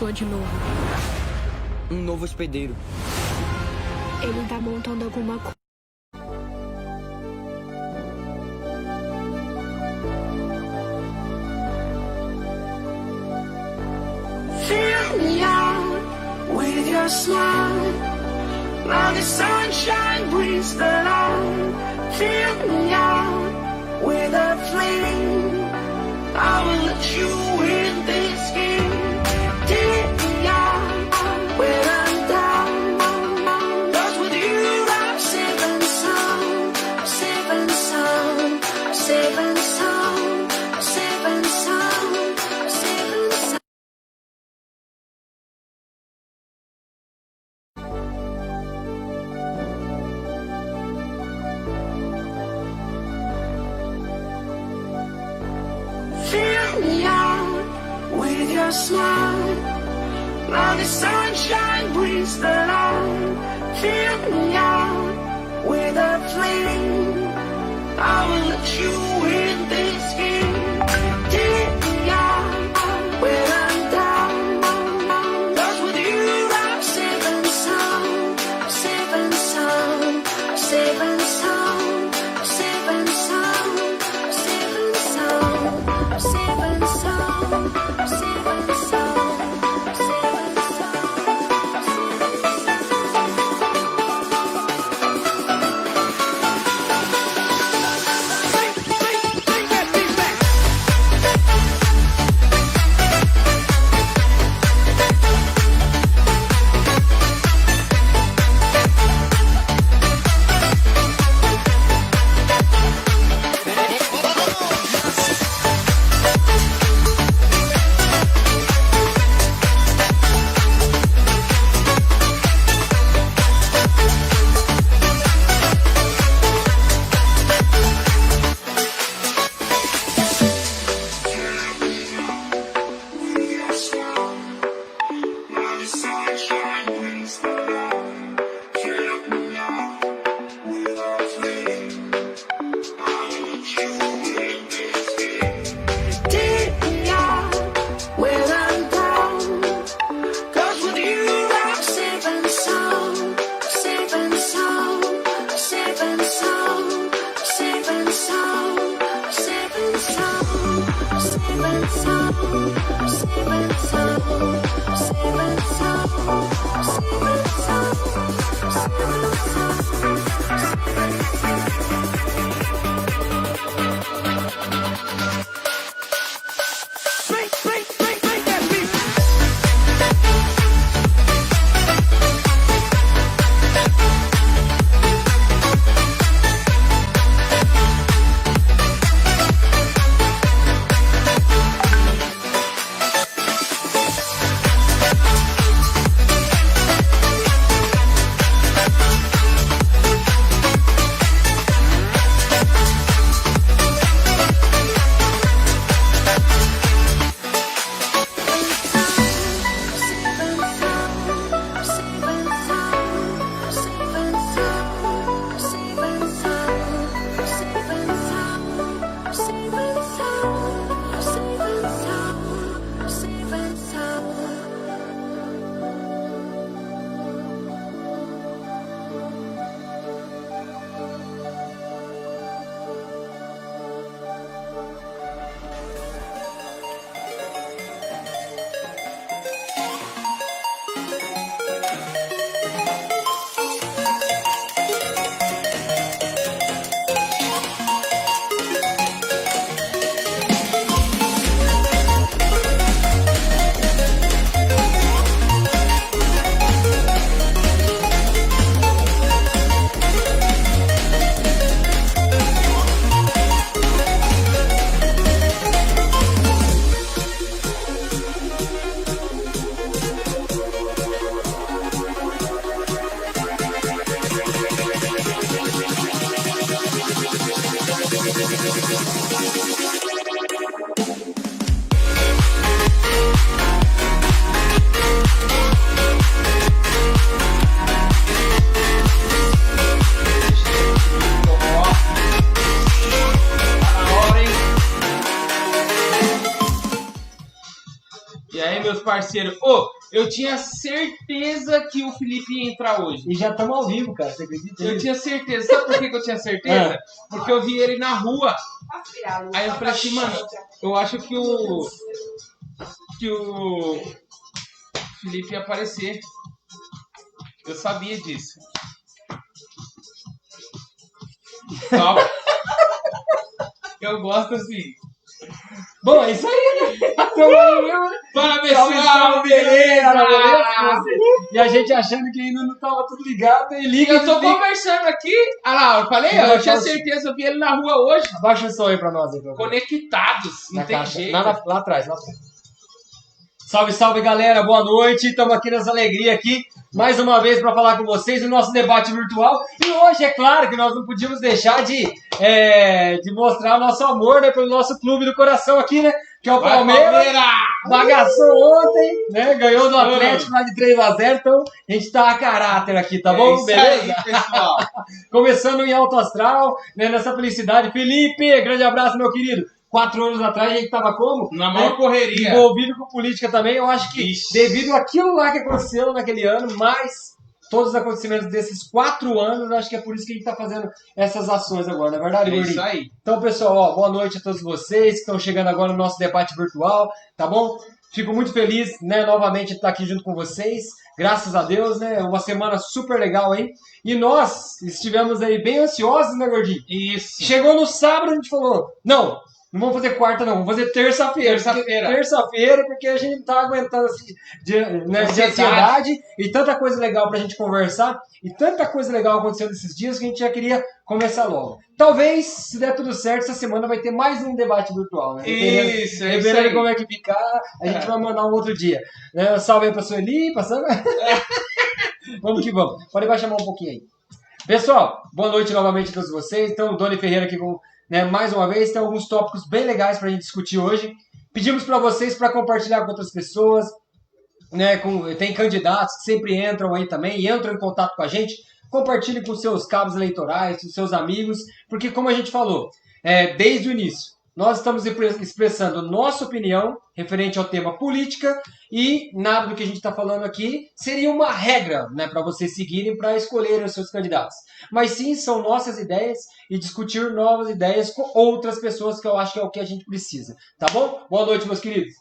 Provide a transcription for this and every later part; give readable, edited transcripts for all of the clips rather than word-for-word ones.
pessoa de novo. Um novo hospedeiro. Ele tá montando alguma coisa. Fill me out with your smile. Now the sunshine brings the light. Fill me out with a flame. I will let you in this game. Take me out when I'm down. 'Cause with you I'm safe and sound. I'm safe and sound. I'm safe and sound. I'm safe and sound. I'm safe and sound. Fill me out with your smile. Now the sunshine brings the light. Fill me out with a flame. I will let you in this game. Take me out when I'm down. 'Cause with you I'm safe and sound. I'm safe and sound. I'm safe and sound. I'm safe and sound. I'm safe and sound. I'm safe and sound. I'm safe and sound. I'm safe and meus parceiros. Ô, Eu tinha certeza que o Felipe ia entrar hoje. E já estamos ao vivo, cara, você acredita? Eu tinha certeza. Sabe por que eu tinha certeza? Porque eu vi ele na rua. Aí eu falei assim, mano, eu acho que o Felipe ia aparecer. Eu sabia disso. Calma. Eu gosto assim. Bom, é isso aí, né? Fala, pessoal, beleza? E a gente achando que ainda não tava tudo ligado, e liga. Eu tô conversando aqui. Ah lá, eu falei, eu tinha certeza, eu vi ele na rua hoje. Abaixa o som aí pra nós. Então. Conectados, não tem jeito. Lá atrás, lá atrás. Salve, salve, galera. Boa noite. Estamos aqui nessa alegria aqui, mais uma vez para falar com vocês o nosso debate virtual. E hoje, é claro que nós não podíamos deixar de mostrar o nosso amor, né, pelo nosso clube do coração aqui, né? Que é o Palmeiras. Bagaçou ontem, né? Ganhou do Atlético lá de 3-0. Então, a gente tá a caráter aqui, tá bom? Isso beleza? aí, pessoal. Começando em alto astral, né, nessa felicidade. Felipe, grande abraço, meu querido. 4 anos atrás a gente estava como? Na maior correria. Envolvido com política também. Eu acho que devido àquilo lá que aconteceu naquele ano, mais todos os acontecimentos desses 4 anos, eu acho que é por isso que a gente está fazendo essas ações agora, não é verdade, Gordinho? Isso aí. Então, pessoal, ó, boa noite a todos vocês que estão chegando agora no nosso debate virtual, tá bom? Fico muito feliz, né, novamente de estar aqui junto com vocês. Graças a Deus, né? Uma semana super legal aí. E nós estivemos aí bem ansiosos, né, Gordinho? Isso. Chegou no sábado, a gente falou, não vamos fazer quarta, não. Vamos fazer terça-feira. Terça-feira, porque a gente não tá aguentando assim, de ansiedade e tanta coisa legal pra gente conversar e tanta coisa legal acontecendo nesses dias que a gente já queria começar logo. Talvez, se der tudo certo, essa semana vai ter mais um debate virtual, né? Isso, é isso aí. Como é que ficar, a gente vai mandar um outro dia. Né? Salve aí pra Sueli, passando. Vamos que vamos. Pode baixar um pouquinho aí. Pessoal, boa noite novamente a todos vocês. Então, Doni Ferreira aqui com... Né, mais uma vez, tem alguns tópicos bem legais para a gente discutir hoje. Pedimos para vocês para compartilhar com outras pessoas. Né, tem candidatos que sempre entram aí também e entram em contato com a gente. Compartilhe com seus cabos eleitorais, com seus amigos, porque como a gente falou, desde o início, nós estamos expressando nossa opinião referente ao tema política e nada do que a gente está falando aqui seria uma regra, né, para vocês seguirem para escolherem os seus candidatos. Mas sim, são nossas ideias e discutir novas ideias com outras pessoas, que eu acho que é o que a gente precisa. Tá bom? Boa noite, meus queridos.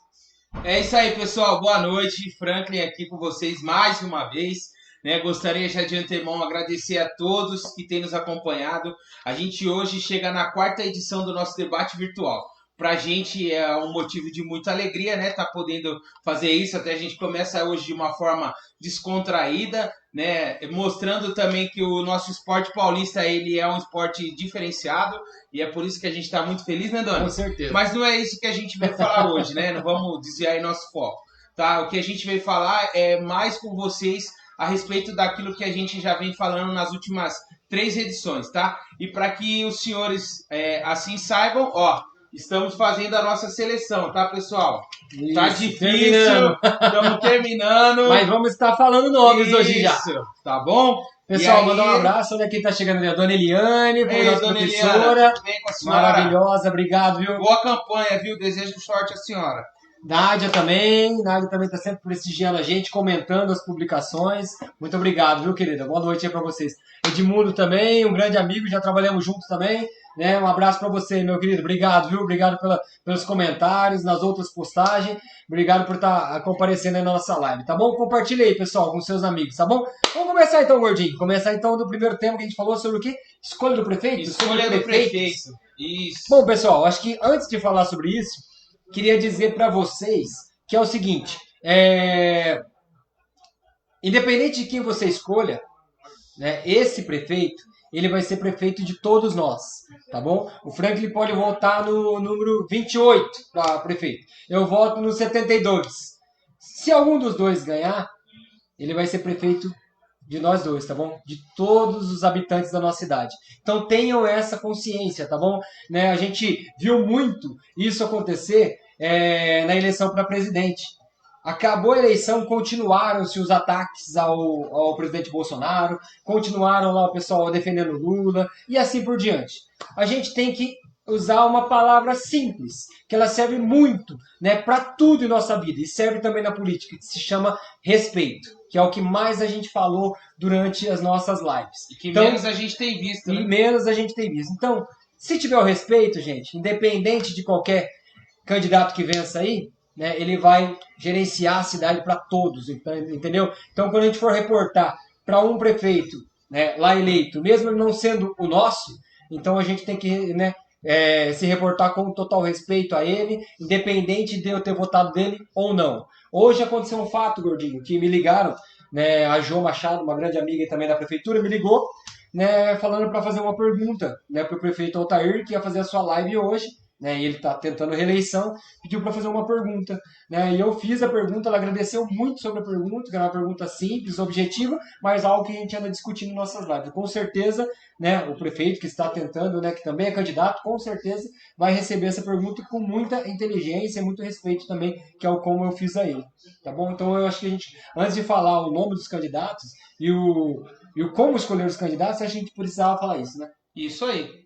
É isso aí, pessoal. Boa noite. Franklin aqui com vocês mais uma vez. Né, gostaria já de antemão agradecer a todos que têm nos acompanhado. A gente hoje chega na 4ª edição do nosso debate virtual. Para a gente é um motivo de muita alegria, né? Tá podendo fazer isso. Até a gente começa hoje de uma forma descontraída, né? Mostrando também que o nosso esporte paulista ele é um esporte diferenciado. E é por isso que a gente está muito feliz, né, Dona? Com certeza. Mas não é isso que a gente veio falar hoje, né? Não vamos desviar aí nosso foco. Tá? O que a gente veio falar é mais com vocês a respeito daquilo que a gente já vem falando nas últimas 3 edições, tá? E para que os senhores assim saibam, ó, estamos fazendo a nossa seleção, tá, pessoal? Isso, tá difícil, estamos terminando. Mas vamos estar falando nomes hoje já. Tá bom? Pessoal, mandar um abraço, olha quem tá chegando ali, a Dona Eliane, nossa professora, vem com a senhora. Maravilhosa, obrigado, viu? Boa campanha, viu? Desejo sorte à senhora. Nádia também está sempre prestigiando a gente, comentando as publicações. Muito obrigado, viu, querida? Boa noite aí para vocês. Edmundo também, um grande amigo, já trabalhamos juntos também. Né? Um abraço para você, meu querido. Obrigado, viu? Obrigado pelos comentários, nas outras postagens. Obrigado por estar comparecendo aí na nossa live, tá bom? Compartilha aí, pessoal, com seus amigos, tá bom? Vamos começar então, Gordinho. Começar então do primeiro tema que a gente falou sobre o quê? Escolha do prefeito? Escolha do prefeito. Isso. Bom, pessoal, acho que antes de falar sobre isso, queria dizer para vocês que é o seguinte, independente de quem você escolha, né, esse prefeito, ele vai ser prefeito de todos nós, tá bom? O Franklin pode votar no número 28 para prefeito, eu voto no 72. Se algum dos dois ganhar, ele vai ser prefeito de nós dois, tá bom? De todos os habitantes da nossa cidade. Então tenham essa consciência, tá bom? Né, a gente viu muito isso acontecer na eleição para presidente. Acabou a eleição, continuaram-se os ataques ao presidente Bolsonaro, continuaram lá o pessoal defendendo Lula e assim por diante. A gente tem que usar uma palavra simples, que ela serve muito, né, para tudo em nossa vida e serve também na política, que se chama respeito, que é o que mais a gente falou durante as nossas lives. E que menos a gente tem visto, né? E menos a gente tem visto. Então, se tiver o respeito, gente, independente de qualquer candidato que vença aí, né, ele vai gerenciar a cidade para todos, entendeu? Então, quando a gente for reportar para um prefeito, né, lá eleito, mesmo ele não sendo o nosso, então a gente tem que, né, se reportar com total respeito a ele, independente de eu ter votado dele ou não. Hoje aconteceu um fato, Gordinho, que me ligaram, né, a Jo Machado, uma grande amiga também da prefeitura, me ligou, né, falando para fazer uma pergunta, né, para o prefeito Altair, que ia fazer a sua live hoje, né, e ele está tentando reeleição, pediu para fazer uma pergunta, né, e eu fiz a pergunta, ela agradeceu muito sobre a pergunta, que era uma pergunta simples, objetiva, mas algo que a gente anda discutindo em nossas lives. Com certeza, né, o prefeito que está tentando, né, que também é candidato, com certeza vai receber essa pergunta com muita inteligência e muito respeito também, que é o como eu fiz a ele, tá bom? Então eu acho que a gente, antes de falar o nome dos candidatos e o como escolher os candidatos, a gente precisava falar isso, né? Isso aí.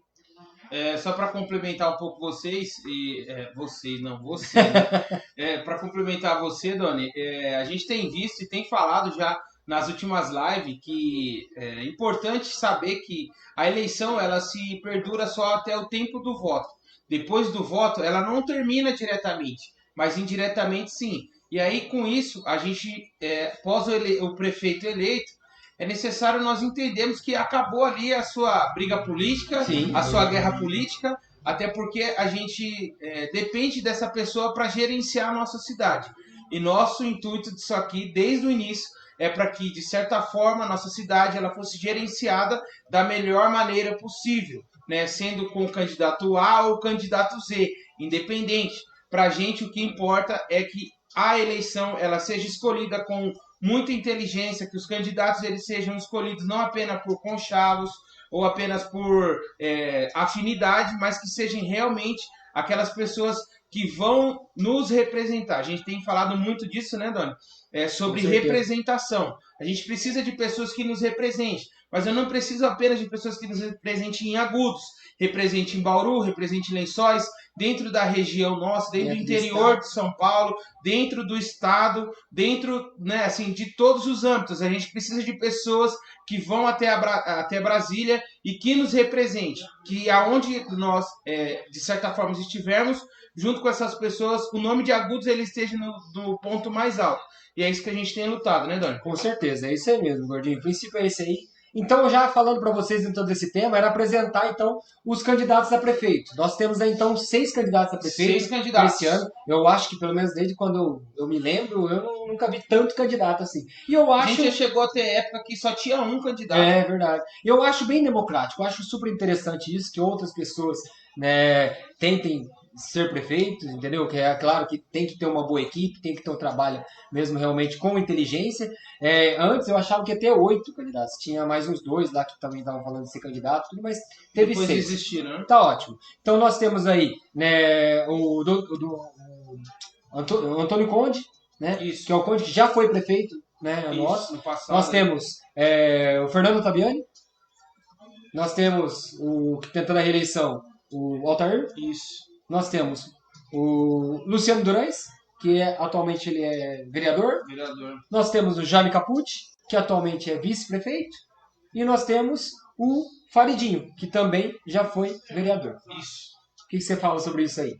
Só para complementar um pouco vocês, você, né? Para complementar você, Doni, a gente tem visto e tem falado já nas últimas lives que é importante saber que a eleição ela se perdura só até o tempo do voto. Depois do voto, ela não termina diretamente, mas indiretamente sim. E aí, com isso, a gente, após o prefeito eleito, é necessário nós entendermos que acabou ali a sua briga política, sim, a sua guerra política, até porque a gente depende dessa pessoa para gerenciar a nossa cidade. E nosso intuito disso aqui, desde o início, é para que, de certa forma, a nossa cidade ela fosse gerenciada da melhor maneira possível, né? Sendo com o candidato A ou o candidato Z, independente. Para a gente, o que importa é que a eleição ela seja escolhida com muita inteligência, que os candidatos eles sejam escolhidos não apenas por conchalos ou apenas por afinidade, mas que sejam realmente aquelas pessoas que vão nos representar. A gente tem falado muito disso, né, Doni? Sobre representação. A gente precisa de pessoas que nos representem, mas eu não preciso apenas de pessoas que nos representem em Agudos, representem em Bauru, representem em Lençóis, dentro da região nossa, dentro do interior de São Paulo, dentro do estado, dentro, né, assim, de todos os âmbitos. A gente precisa de pessoas que vão até Brasília e que nos representem, que aonde nós, de certa forma, estivermos, junto com essas pessoas, o nome de Agudos ele esteja no ponto mais alto. E é isso que a gente tem lutado, né, Doni? Com certeza, é isso aí mesmo, Gordinho. O princípio é esse aí. Então, já falando para vocês então desse tema, era apresentar então os candidatos a prefeito. Nós temos aí, então 6 candidatos a prefeito 6 candidatos esse ano. Eu acho que pelo menos desde quando eu me lembro, eu nunca vi tanto candidato assim. E eu acho... A gente já chegou a ter época que só tinha um candidato. É verdade. Eu acho bem democrático, eu acho super interessante isso, que outras pessoas, né, tentem ser prefeitos, entendeu? Que é claro que tem que ter uma boa equipe, tem que ter um trabalho mesmo realmente com inteligência. Antes eu achava que ia ter 8 candidatos, tinha mais uns 2 lá que também estavam falando de ser candidato, tudo, mas teve depois 6. desistiram, né? Tá ótimo. Então nós temos aí, né, o Antônio Conde, né? Isso. Que é o Conde que já foi prefeito, né? Isso, no passado. Nós temos o Fernando Tabiani, nós temos o que tentando a reeleição, o Altair. Isso. Nós temos o Luciano Durães, que atualmente ele é vereador. Nós temos o Jaime Capucci, que atualmente é vice-prefeito. E nós temos o Faridinho, que também já foi vereador. Isso. O que você fala sobre isso aí?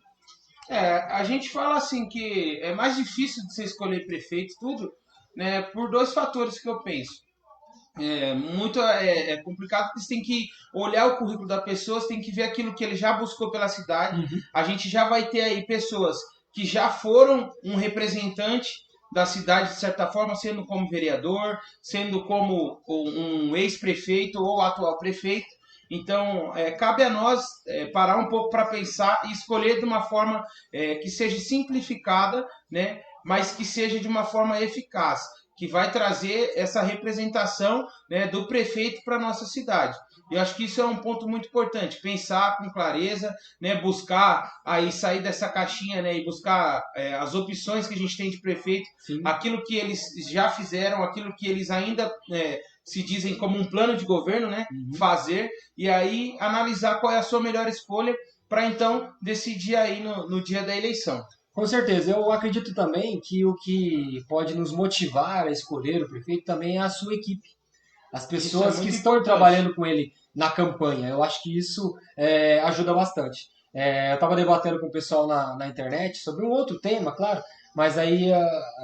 A gente fala assim que é mais difícil de você escolher prefeito, tudo, né, por 2 fatores que eu penso. É complicado porque você tem que olhar o currículo da pessoa, você tem que ver aquilo que ele já buscou pela cidade. Uhum. A gente já vai ter aí pessoas que já foram um representante da cidade, de certa forma, sendo como vereador, sendo como um ex-prefeito ou atual prefeito. Então, cabe a nós parar um pouco para pensar e escolher de uma forma que seja simplificada, né, mas que seja de uma forma eficaz, que vai trazer essa representação, né, do prefeito para a nossa cidade. Eu acho que isso é um ponto muito importante, pensar com clareza, né, buscar aí sair dessa caixinha, né, e buscar as opções que a gente tem de prefeito, sim, aquilo que eles já fizeram, aquilo que eles ainda se dizem como um plano de governo, né, uhum, fazer, e aí analisar qual é a sua melhor escolha para então decidir aí no dia da eleição. Com certeza, eu acredito também que o que pode nos motivar a escolher o prefeito também é a sua equipe. As pessoas que muito estão importante. trabalhando com ele na campanha. Eu acho que isso ajuda bastante. Eu estava debatendo com o pessoal na internet sobre um outro tema, claro, mas aí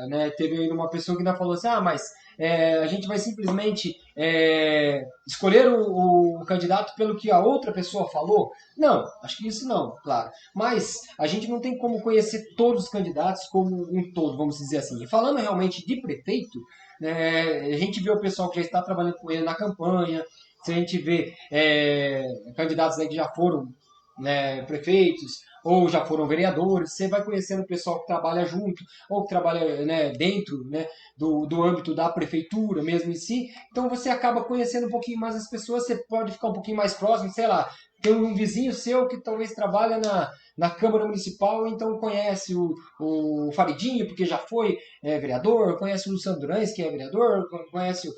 né, teve aí uma pessoa que ainda falou assim, mas a gente vai simplesmente escolher o candidato pelo que a outra pessoa falou? Não, acho que isso não, claro. Mas a gente não tem como conhecer todos os candidatos como um todo, vamos dizer assim. E falando realmente de prefeito, a gente vê o pessoal que já está trabalhando com ele na campanha, se a gente vê candidatos aí que já foram prefeitos, ou já foram vereadores, você vai conhecendo o pessoal que trabalha junto, ou que trabalha dentro do âmbito da prefeitura mesmo em si, então você acaba conhecendo um pouquinho mais as pessoas, você pode ficar um pouquinho mais próximo, sei lá, tem um vizinho seu que talvez trabalha na Câmara Municipal, então conhece o Faridinho, porque já foi vereador, conhece o Luciano Durães, que é vereador, conhece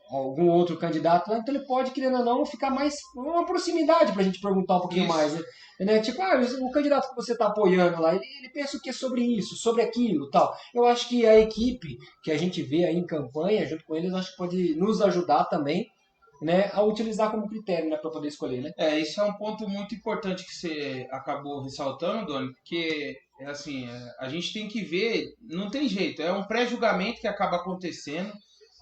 algum outro candidato lá, então ele pode, querendo ou não, ficar mais uma proximidade pra gente perguntar um pouquinho mais, né? Tipo, o candidato que você tá apoiando lá, ele pensa o que sobre isso, sobre aquilo, tal. Eu acho que a equipe que a gente vê aí em campanha, junto com eles, acho que pode nos ajudar também, né, a utilizar como critério, né, para poder escolher, né? Isso é um ponto muito importante que você acabou ressaltando, Doni, porque assim, a gente tem que ver, não tem jeito, é um pré-julgamento que acaba acontecendo,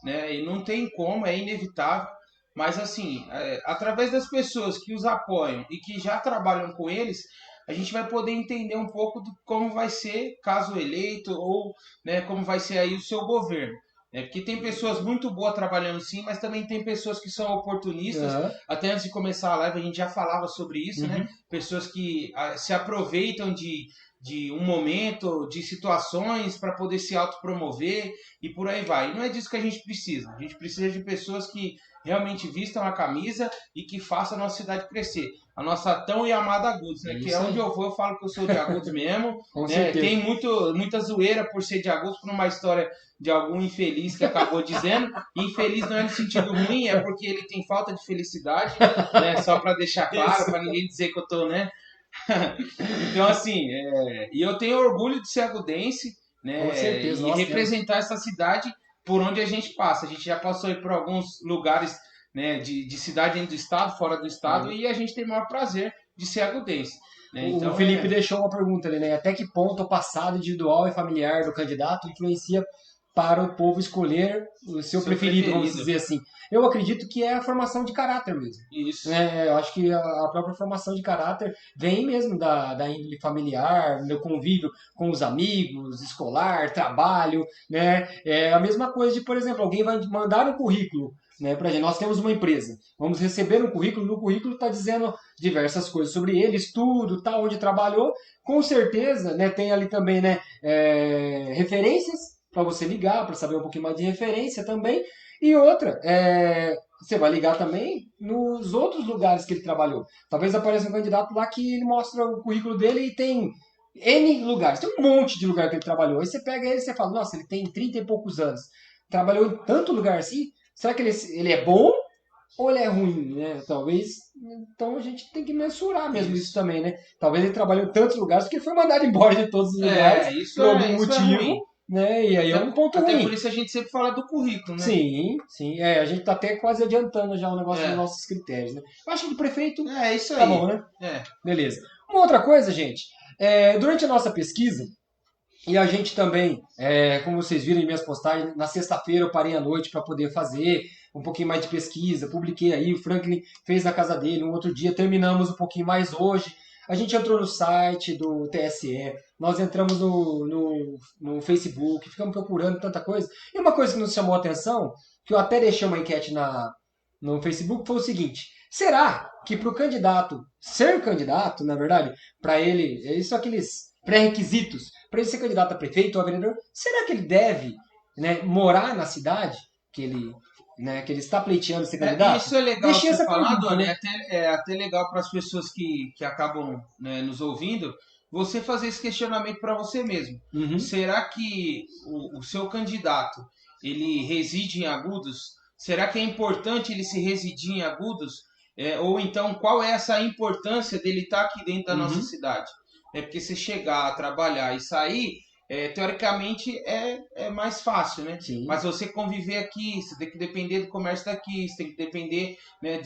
né, e não tem como, é inevitável, mas assim, através das pessoas que os apoiam e que já trabalham com eles, a gente vai poder entender um pouco de como vai ser, caso eleito, ou né, como vai ser aí o seu governo. Porque tem pessoas muito boas trabalhando sim, mas também tem pessoas que são oportunistas. Até antes de começar a live a gente já falava sobre isso, né? Pessoas que se aproveitam de um momento, de situações para poder se autopromover e por aí vai. E não é disso que a gente precisa. A gente precisa de pessoas que realmente vistam a camisa e que façam a nossa cidade crescer. A nossa tão e amada Agudos, né? Que é onde eu vou, eu falo que eu sou de Agudos mesmo. Né? Tem muita zoeira por ser de Agudos, por uma história de algum infeliz que acabou dizendo. Infeliz não é no sentido ruim, é porque ele tem falta de felicidade, né? Só para deixar claro, para ninguém dizer que eu tô, né? Então, assim, e eu tenho orgulho de ser agudense, né? Com certeza, e representar essa cidade por onde a gente passa. A gente já passou aí por alguns lugares, né, de cidade dentro do estado, fora do estado, e a gente tem o maior prazer de ser agudense. Né? Então, o Felipe deixou uma pergunta ali, né? Até que ponto o passado individual e familiar do candidato influencia para o povo escolher o seu preferido, vamos dizer assim. Eu acredito que é a formação de caráter mesmo. Isso. Eu acho que a própria formação de caráter vem mesmo da índole familiar, do convívio com os amigos, escolar, trabalho, né? É a mesma coisa de, por exemplo, alguém vai mandar um currículo, né, pra gente. Nós temos uma empresa, vamos receber um currículo, no currículo está dizendo diversas coisas sobre ele, estudo, tal, onde trabalhou, com certeza, né, tem ali também, né, referências para você ligar, para saber um pouquinho mais de referência também. E outra, você vai ligar também nos outros lugares que ele trabalhou. Talvez apareça um candidato lá que ele mostra o currículo dele e tem N lugares. Tem um monte de lugar que ele trabalhou. Aí você pega ele e você fala, nossa, ele tem 30 e poucos anos. Trabalhou em tanto lugar assim. Será que ele é bom ou ele é ruim, né? Talvez. Então a gente tem que mensurar mesmo isso também, né? Talvez ele trabalhou em tantos lugares porque ele foi mandado embora de todos os lugares por algum motivo. Né? E aí é um ponto ruim. Até por isso a gente sempre fala do currículo, né? Sim, sim. A gente tá até quase adiantando já o negócio dos nossos critérios, né? Eu acho que de prefeito isso aí. Tá bom, né? Beleza. Uma outra coisa, gente. Durante a nossa pesquisa, e a gente também, como vocês viram em minhas postagens, na sexta-feira eu parei à noite para poder fazer um pouquinho mais de pesquisa, publiquei aí, o Franklin fez na casa dele, um outro dia, terminamos um pouquinho mais hoje. A gente entrou no site do TSE, nós entramos no Facebook, ficamos procurando tanta coisa. E uma coisa que nos chamou a atenção, que eu até deixei uma enquete no Facebook, foi o seguinte: será que para o candidato ser candidato, na verdade, para ele, isso são aqueles pré-requisitos, para ele ser candidato a prefeito ou a vereador, será que ele deve, né, morar na cidade que ele está pleiteando ser candidato? Isso é legal Deixei você falar, pergunta, Doni, né? é até legal para as pessoas que acabam, né, nos ouvindo, você fazer esse questionamento para você mesmo. Será que o seu candidato, ele reside em Agudos? Será que é importante ele se residir em Agudos? Ou então, qual é essa importância dele estar aqui dentro da nossa Uhum. cidade? Porque você chegar, trabalhar e sair, teoricamente é mais fácil, né? Sim. Mas você conviver aqui, você tem que depender do comércio daqui, você tem que depender, né,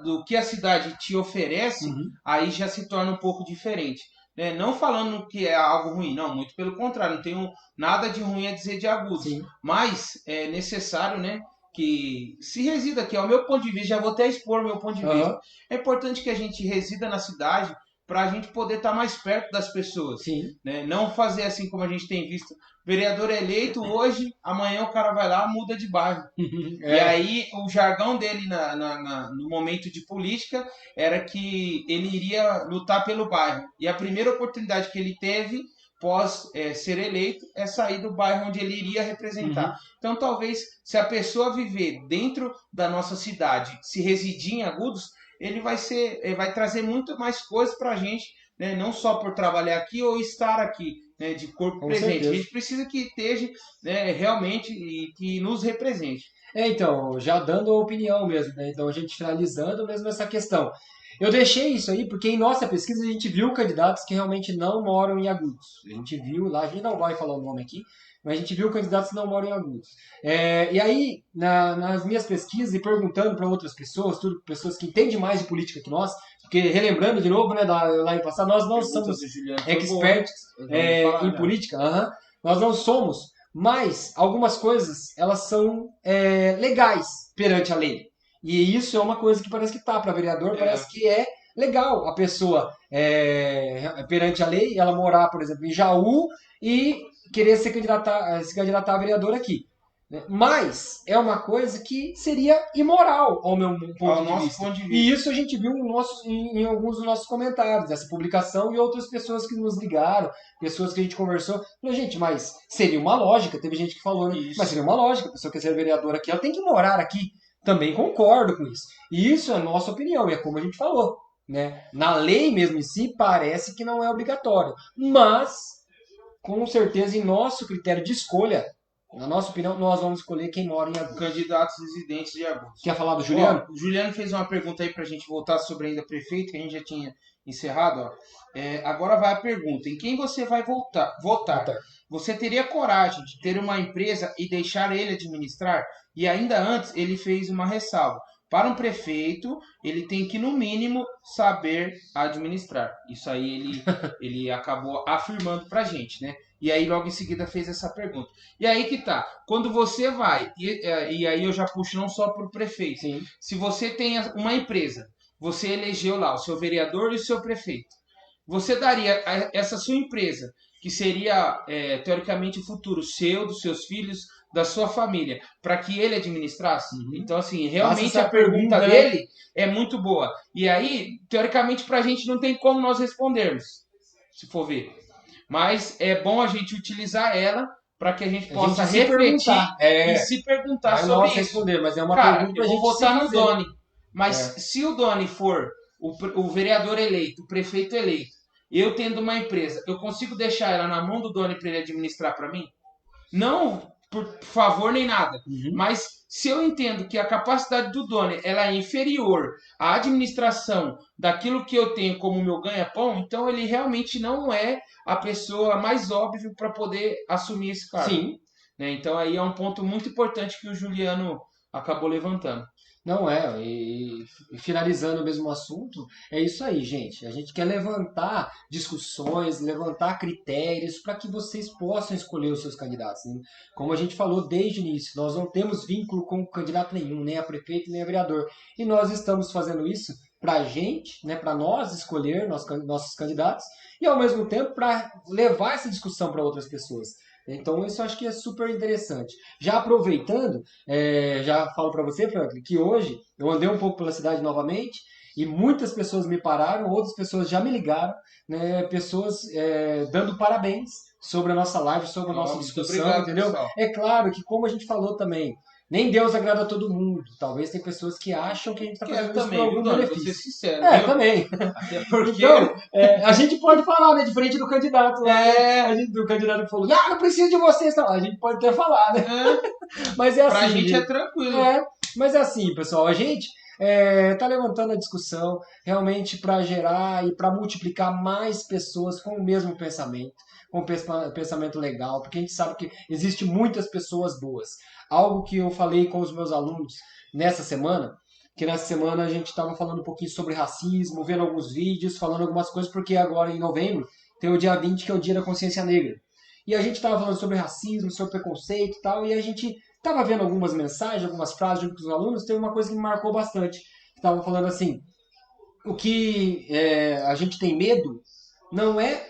do que a cidade te oferece, Uhum. aí já se torna um pouco diferente. Né? Não falando que é algo ruim, não, muito pelo contrário, não tenho nada de ruim a dizer de Agudos, Sim. mas é necessário, né, que se resida aqui, ao meu ponto de vista, já vou até expor o meu ponto de vista. Aham. É importante que a gente resida na cidade para a gente poder estar mais perto das pessoas. Sim. Né? Não fazer assim como a gente tem visto. Vereador eleito hoje, amanhã o cara vai lá, muda de bairro. E aí o jargão dele no momento de política era que ele iria lutar pelo bairro. E a primeira oportunidade que ele teve, pós ser eleito, é sair do bairro onde ele iria representar. Uhum. Então talvez, se a pessoa viver dentro da nossa cidade, se residir em Agudos, ele vai trazer muito mais coisas para a gente, né? Não só por trabalhar aqui ou estar aqui, né? De corpo Com presente. certeza. A gente precisa que esteja, né, realmente e que nos represente. Então, já dando a opinião mesmo, né? Então, a gente finalizando mesmo essa questão. Eu deixei isso aí porque em nossa pesquisa a gente viu candidatos que realmente não moram em Agudos. A gente viu lá, a gente não vai falar o nome aqui, mas a gente viu candidatos que não moram em Agudos. E aí, nas minhas pesquisas e perguntando para outras pessoas, pessoas que entendem mais de política que nós, porque relembrando de novo, né, lá em passado, nós não somos experts em política, nós não somos, mas algumas coisas elas são legais perante a lei. E isso é uma coisa que parece que tá para vereador, parece que é legal a pessoa perante a lei, ela morar, por exemplo, em Jaú e querer se candidatar a vereador aqui. Mas é uma coisa que seria imoral ao meu ponto de vista. E isso a gente viu em alguns dos nossos comentários, dessa publicação, e outras pessoas que nos ligaram, pessoas que a gente conversou. Falou, gente, mas seria uma lógica, teve gente que falou, né? Mas seria uma lógica, a pessoa que quer ser vereadora aqui, ela tem que morar aqui. Também concordo com isso. E isso é a nossa opinião, e é como a gente falou. Né? Na lei mesmo em si, parece que não é obrigatório. Mas, com certeza, em nosso critério de escolha, na nossa opinião, nós vamos escolher quem mora em Agudos. Candidatos residentes de Agudos. Quer falar do Juliano? O Juliano fez uma pergunta aí pra gente voltar sobre ainda prefeito, que a gente já tinha encerrado. Agora vai a pergunta. Em quem você vai votar? Você teria coragem de ter uma empresa e deixar ele administrar? E ainda antes, ele fez uma ressalva. Para um prefeito, ele tem que, no mínimo, saber administrar. Isso aí ele acabou afirmando pra gente, né? E aí, logo em seguida, fez essa pergunta. E aí que tá. Quando você vai, e aí eu já puxo não só pro prefeito. Sim. Se você tem uma empresa, você elegeu lá o seu vereador e o seu prefeito. Você daria a essa sua empresa, que seria, teoricamente, o futuro seu, dos seus filhos, da sua família, para que ele administrasse? Então, assim, realmente a pergunta dele é muito boa. E aí, teoricamente, pra gente não tem como nós respondermos, se for ver. Mas é bom a gente utilizar ela para que a gente possa refletir e se perguntar sobre isso. Responder, mas é uma Cara, pergunta pra eu gente vou votar no fazer. Doni. Mas se o Doni for o vereador eleito, o prefeito eleito, eu tendo uma empresa, eu consigo deixar ela na mão do Doni para ele administrar para mim? Não por favor nem nada. Mas se eu entendo que a capacidade do Doni ela é inferior à administração daquilo que eu tenho como meu ganha-pão, então ele realmente não é a pessoa mais óbvia para poder assumir esse cargo. Sim. Né? Então aí é um ponto muito importante que o Juliano acabou levantando. Não e finalizando o mesmo assunto, é isso aí, gente. A gente quer levantar discussões, levantar critérios para que vocês possam escolher os seus candidatos. Né? Como a gente falou desde o início, nós não temos vínculo com candidato nenhum, nem a prefeito, nem a vereador. E nós estamos fazendo isso para a gente, né, para nós escolher nossos candidatos e, ao mesmo tempo, para levar essa discussão para outras pessoas. Então, isso eu acho que é super interessante. Já aproveitando, já falo para você, Franklin, que hoje eu andei um pouco pela cidade novamente e muitas pessoas me pararam, outras pessoas já me ligaram, né, pessoas dando parabéns sobre a nossa live, sobre a nossa discussão, obrigado, entendeu? Pessoal. É claro que, como a gente falou também, nem Deus agrada a todo mundo. Talvez tem pessoas que acham que a gente está fazendo isso também, por algum Doni, vou benefício. ser sincero. Também. Até porque... Então, a gente pode falar, né, diferente do candidato. Do candidato que falou, não preciso de vocês. Não. A gente pode até falar, né? Mas é assim. Pra gente é tranquilo. Mas é assim, pessoal. A gente tá levantando a discussão realmente para gerar e para multiplicar mais pessoas com o mesmo pensamento, com pensamento legal, porque a gente sabe que existe muitas pessoas boas. Algo que eu falei com os meus alunos nessa semana, que nessa semana a gente estava falando um pouquinho sobre racismo, vendo alguns vídeos, falando algumas coisas, porque agora em novembro tem o dia 20, que é o Dia da Consciência Negra. E a gente estava falando sobre racismo, sobre preconceito e tal, e a gente estava vendo algumas mensagens, algumas frases junto com os alunos, teve uma coisa que me marcou bastante. Estavam falando assim, o que a gente tem medo não é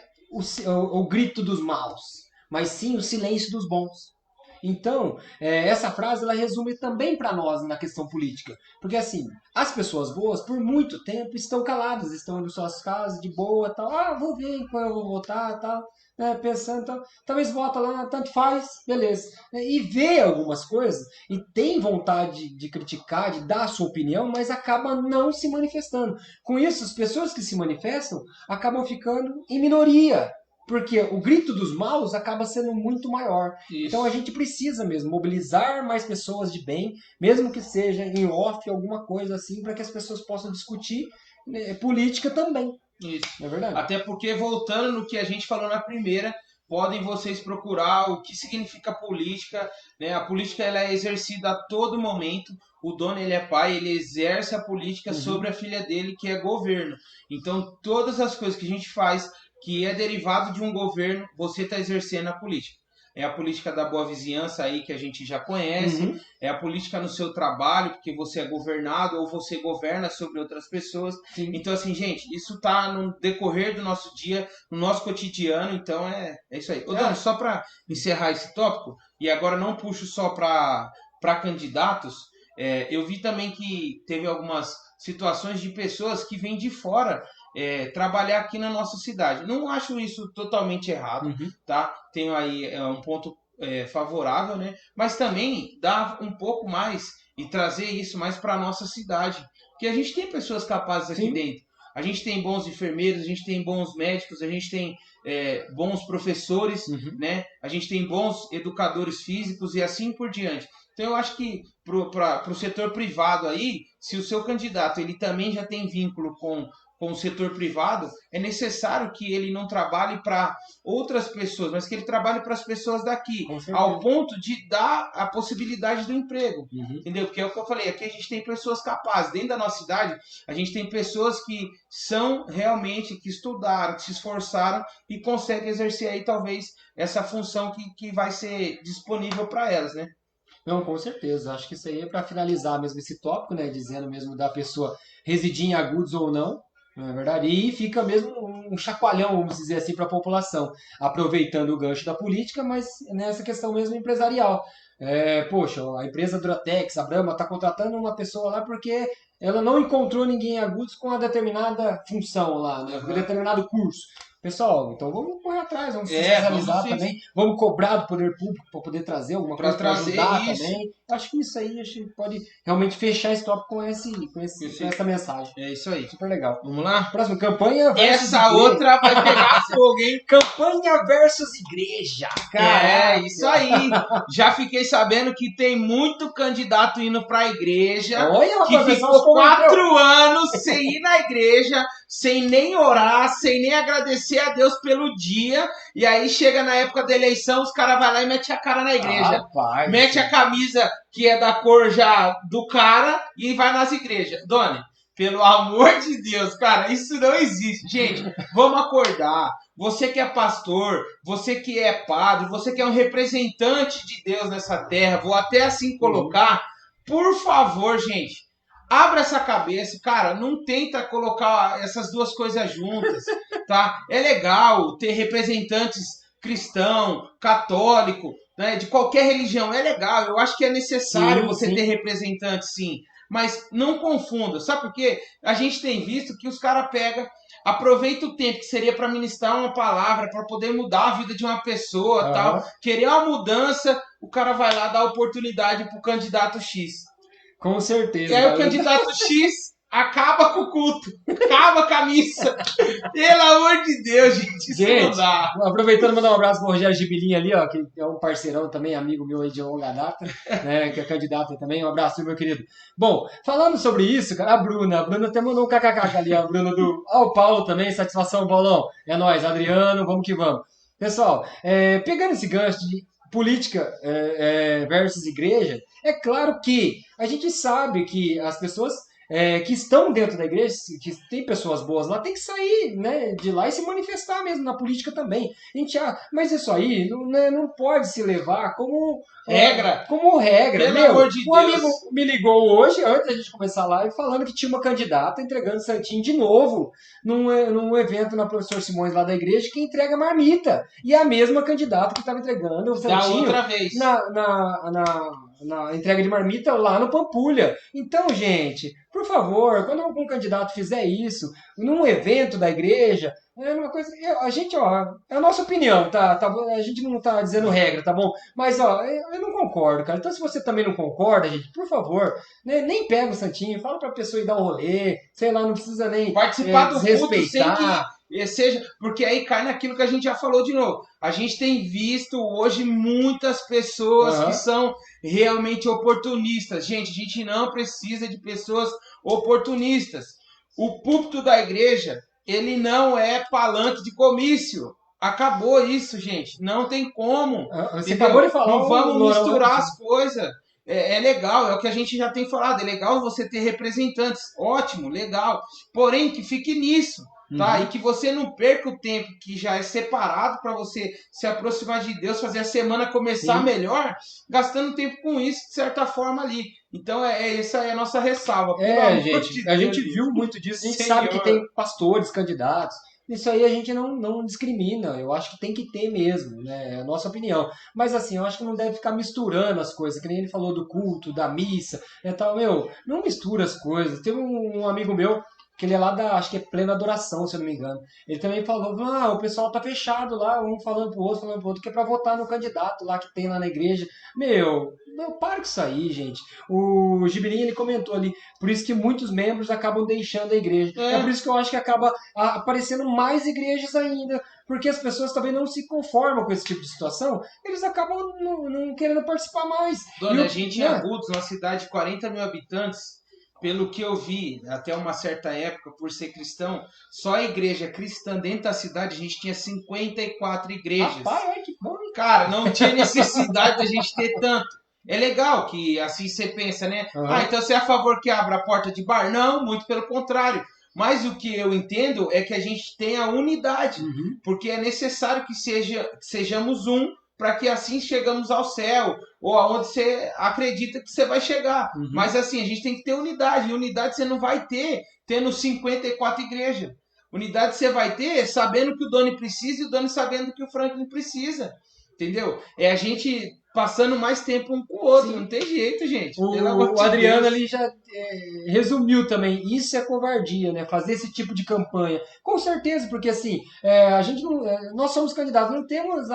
o grito dos maus, mas sim o silêncio dos bons. Então, essa frase ela resume também para nós na questão política. Porque assim, as pessoas boas, por muito tempo, estão caladas, estão em suas casas, de boa, tal. Ah, vou ver qual eu vou votar, tal. Pensando, tal. Talvez vota lá, tanto faz, beleza. E vê algumas coisas, e tem vontade de criticar, de dar a sua opinião, mas acaba não se manifestando. Com isso, as pessoas que se manifestam acabam ficando em minoria. Porque o grito dos maus acaba sendo muito maior. Isso. Então a gente precisa mesmo mobilizar mais pessoas de bem, mesmo que seja em off, alguma coisa assim, para que as pessoas possam discutir política também. Isso. Não é verdade? Até porque, voltando no que a gente falou na primeira, podem vocês procurar o que significa política, né? A política ela é exercida a todo momento. O dono ele é pai, ele exerce a política sobre a filha dele, que é governo. Então, todas as coisas que a gente faz que é derivado de um governo, você está exercendo a política. É a política da boa vizinhança aí, que a gente já conhece. É a política no seu trabalho, porque você é governado ou você governa sobre outras pessoas. Sim. Então, assim, gente, isso está no decorrer do nosso dia, no nosso cotidiano. Então, é isso aí. Ô, Dani, só para encerrar esse tópico, e agora não puxo só para candidatos, eu vi também que teve algumas situações de pessoas que vêm de fora trabalhar aqui na nossa cidade. Não acho isso totalmente errado, tá? Tenho aí um ponto favorável, né? Mas também dá um pouco mais e trazer isso mais para a nossa cidade. Porque a gente tem pessoas capazes aqui dentro. A gente tem bons enfermeiros, a gente tem bons médicos, a gente tem bons professores, né? A gente tem bons educadores físicos e assim por diante. Então eu acho que para o setor privado aí, se o seu candidato ele também já tem vínculo com o setor privado, é necessário que ele não trabalhe para outras pessoas, mas que ele trabalhe para as pessoas daqui, ao ponto de dar a possibilidade do emprego, entendeu? Porque é o que eu falei, aqui a gente tem pessoas capazes, dentro da nossa cidade, a gente tem pessoas que são realmente, que estudaram, que se esforçaram e conseguem exercer aí talvez essa função que vai ser disponível para elas, né? Não, com certeza. Acho que isso aí é para finalizar mesmo esse tópico, né? Dizendo mesmo da pessoa residir em Agudos ou não. Não é verdade? E fica mesmo um chacoalhão, vamos dizer assim, para a população, aproveitando o gancho da política, mas nessa questão mesmo empresarial. Poxa, a empresa Duratex, a Brahma, está contratando uma pessoa lá porque ela não encontrou ninguém em Agudos com uma determinada função lá, né? Com um determinado curso. Pessoal, então vamos correr atrás, vamos fiscalizar também, vamos cobrar do poder público para poder trazer alguma coisa para ajudar isso também. Acho que isso aí a gente pode realmente fechar esse tópico com essa mensagem. É isso aí. Super legal. Vamos lá? Próximo, campanha versus Essa igreja. outra vai pegar fogo, hein? Campanha versus igreja. Cara, Isso aí. Já fiquei sabendo que tem muito candidato indo pra igreja. Olha, que rapaz, ficou 4 anos sem ir na igreja, sem nem orar, sem nem agradecer a Deus pelo dia. E aí chega na época da eleição, os caras vão lá e metem a cara na igreja. Rapaz, mete a camisa que é da cor já do cara e vai nas igrejas. Doni, pelo amor de Deus, cara, isso não existe. Gente, vamos acordar. Você que é pastor, você que é padre, você que é um representante de Deus nessa terra, vou até assim colocar, por favor, gente, abra essa cabeça, cara, não tenta colocar essas duas coisas juntas, tá? É legal ter representantes cristão, católico, né, de qualquer religião, é legal, eu acho que é necessário você ter representantes, sim, mas não confunda, sabe por quê? A gente tem visto que os caras pegam, aproveita o tempo que seria para ministrar uma palavra, para poder mudar a vida de uma pessoa, tal, querer uma mudança, o cara vai lá dar oportunidade pro candidato X. Com certeza. E aí o candidato X acaba com o culto, acaba com a missa. Pelo amor de Deus, gente, isso não dá. Aproveitando, mandar um abraço pro Rogério Gibilim ali, ó, que é um parceirão também, amigo meu aí de longa data, né, que é candidato aí também. Um abraço, meu querido. Bom, falando sobre isso, cara, a Bruna até mandou um kkk ali, a Bruna do... o Paulo também, satisfação, Paulão. É nóis, Adriano, vamos que vamos. Pessoal, pegando esse gancho de política versus igreja, é claro que a gente sabe que as pessoas que estão dentro da igreja, que tem pessoas boas lá, tem que sair, né, de lá e se manifestar mesmo na política também. A gente, mas isso aí não pode se levar como regra. Pelo amor de o Deus. amigo me ligou hoje, antes da gente começar a live, falando que tinha uma candidata entregando santinho de novo num evento na Professor Simões lá da igreja, que entrega marmita. E é a mesma candidata que estava entregando o santinho outra vez. na entrega de marmita lá no Pampulha. Então, gente, por favor, quando algum candidato fizer isso, num evento da igreja, é uma coisa... A gente, é a nossa opinião, tá? A gente não tá dizendo regra, tá bom? Mas, eu não concordo, cara. Então, se você também não concorda, gente, por favor, né, nem pega o santinho, fala pra pessoa ir dar um rolê, sei lá, não precisa nem participar do culto sem respeitar. que seja, porque aí cai naquilo que a gente já falou de novo. A gente tem visto hoje muitas pessoas que são realmente oportunistas. Gente, a gente não precisa de pessoas oportunistas. O púlpito da igreja, ele não é palanque de comício. Acabou isso, gente. Não tem como. Você acabou de falar. Não vamos misturar as coisas. É legal, é o que a gente já tem falado. É legal você ter representantes. Ótimo, legal. Porém, que fique nisso. Tá? E que você não perca o tempo que já é separado para você se aproximar de Deus, fazer a semana começar melhor, gastando tempo com isso, de certa forma ali. Então, essa é a nossa ressalva. Gente, a gente viu muito disso, a gente sabe que tem pastores, candidatos. Isso aí a gente não discrimina, eu acho que tem que ter mesmo, né? É a nossa opinião. Mas assim, eu acho que não deve ficar misturando as coisas, que nem ele falou do culto, da missa, e tal. Não mistura as coisas. Teve um amigo meu, que ele é lá acho que é Plena Adoração, se eu não me engano. Ele também falou, o pessoal tá fechado lá, um falando pro outro, que é pra votar no candidato lá que tem lá na igreja. Para com isso aí, gente. O Gibirinho, ele comentou ali, por isso que muitos membros acabam deixando a igreja. É por isso que eu acho que acaba aparecendo mais igrejas ainda, porque as pessoas também não se conformam com esse tipo de situação, eles acabam não querendo participar mais. Dona, a gente em Agudos, uma cidade de 40 mil habitantes, pelo que eu vi, até uma certa época, por ser cristão, só a igreja cristã dentro da cidade, a gente tinha 54 igrejas. Rapaz, que bom. Cara, não tinha necessidade da gente ter tanto. É legal que assim você pensa, né? Então você é a favor que abra a porta de bar? Não, muito pelo contrário. Mas o que eu entendo é que a gente tenha unidade, porque é necessário que sejamos um, para que assim chegamos ao céu, ou aonde você acredita que você vai chegar. Mas assim, a gente tem que ter unidade. E unidade você não vai ter tendo 54 igrejas. Unidade você vai ter sabendo que o Doni precisa e o Doni sabendo que o Franklin precisa. Entendeu? É a gente passando mais tempo um com o outro. Não tem jeito, gente. O Adriano ali já resumiu também. Isso é covardia, né? Fazer esse tipo de campanha. Com certeza, porque assim, a gente não, nós somos candidatos, não temos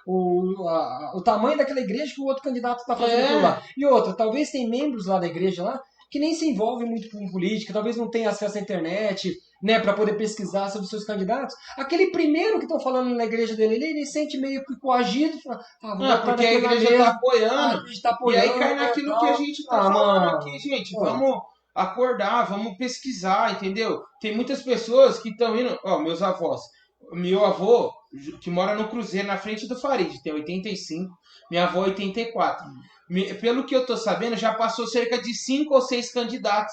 o tamanho daquela igreja que o outro candidato está fazendo por lá. E outra, talvez tem membros lá da igreja lá que nem se envolvem muito com política, talvez não tenham acesso à internet, né, para poder pesquisar sobre os seus candidatos. Aquele primeiro que estão falando na igreja dele, ele sente meio que coagido. Porque a igreja está apoiando. E aí cai naquilo que a gente está falando aqui, gente. Vamos acordar, vamos pesquisar, entendeu? Tem muitas pessoas que estão indo... meus avós. Meu avô, que mora no Cruzeiro, na frente do Farid, tem 85. Minha avó, 84. Pelo que eu tô sabendo, já passou cerca de 5 ou 6 candidatos.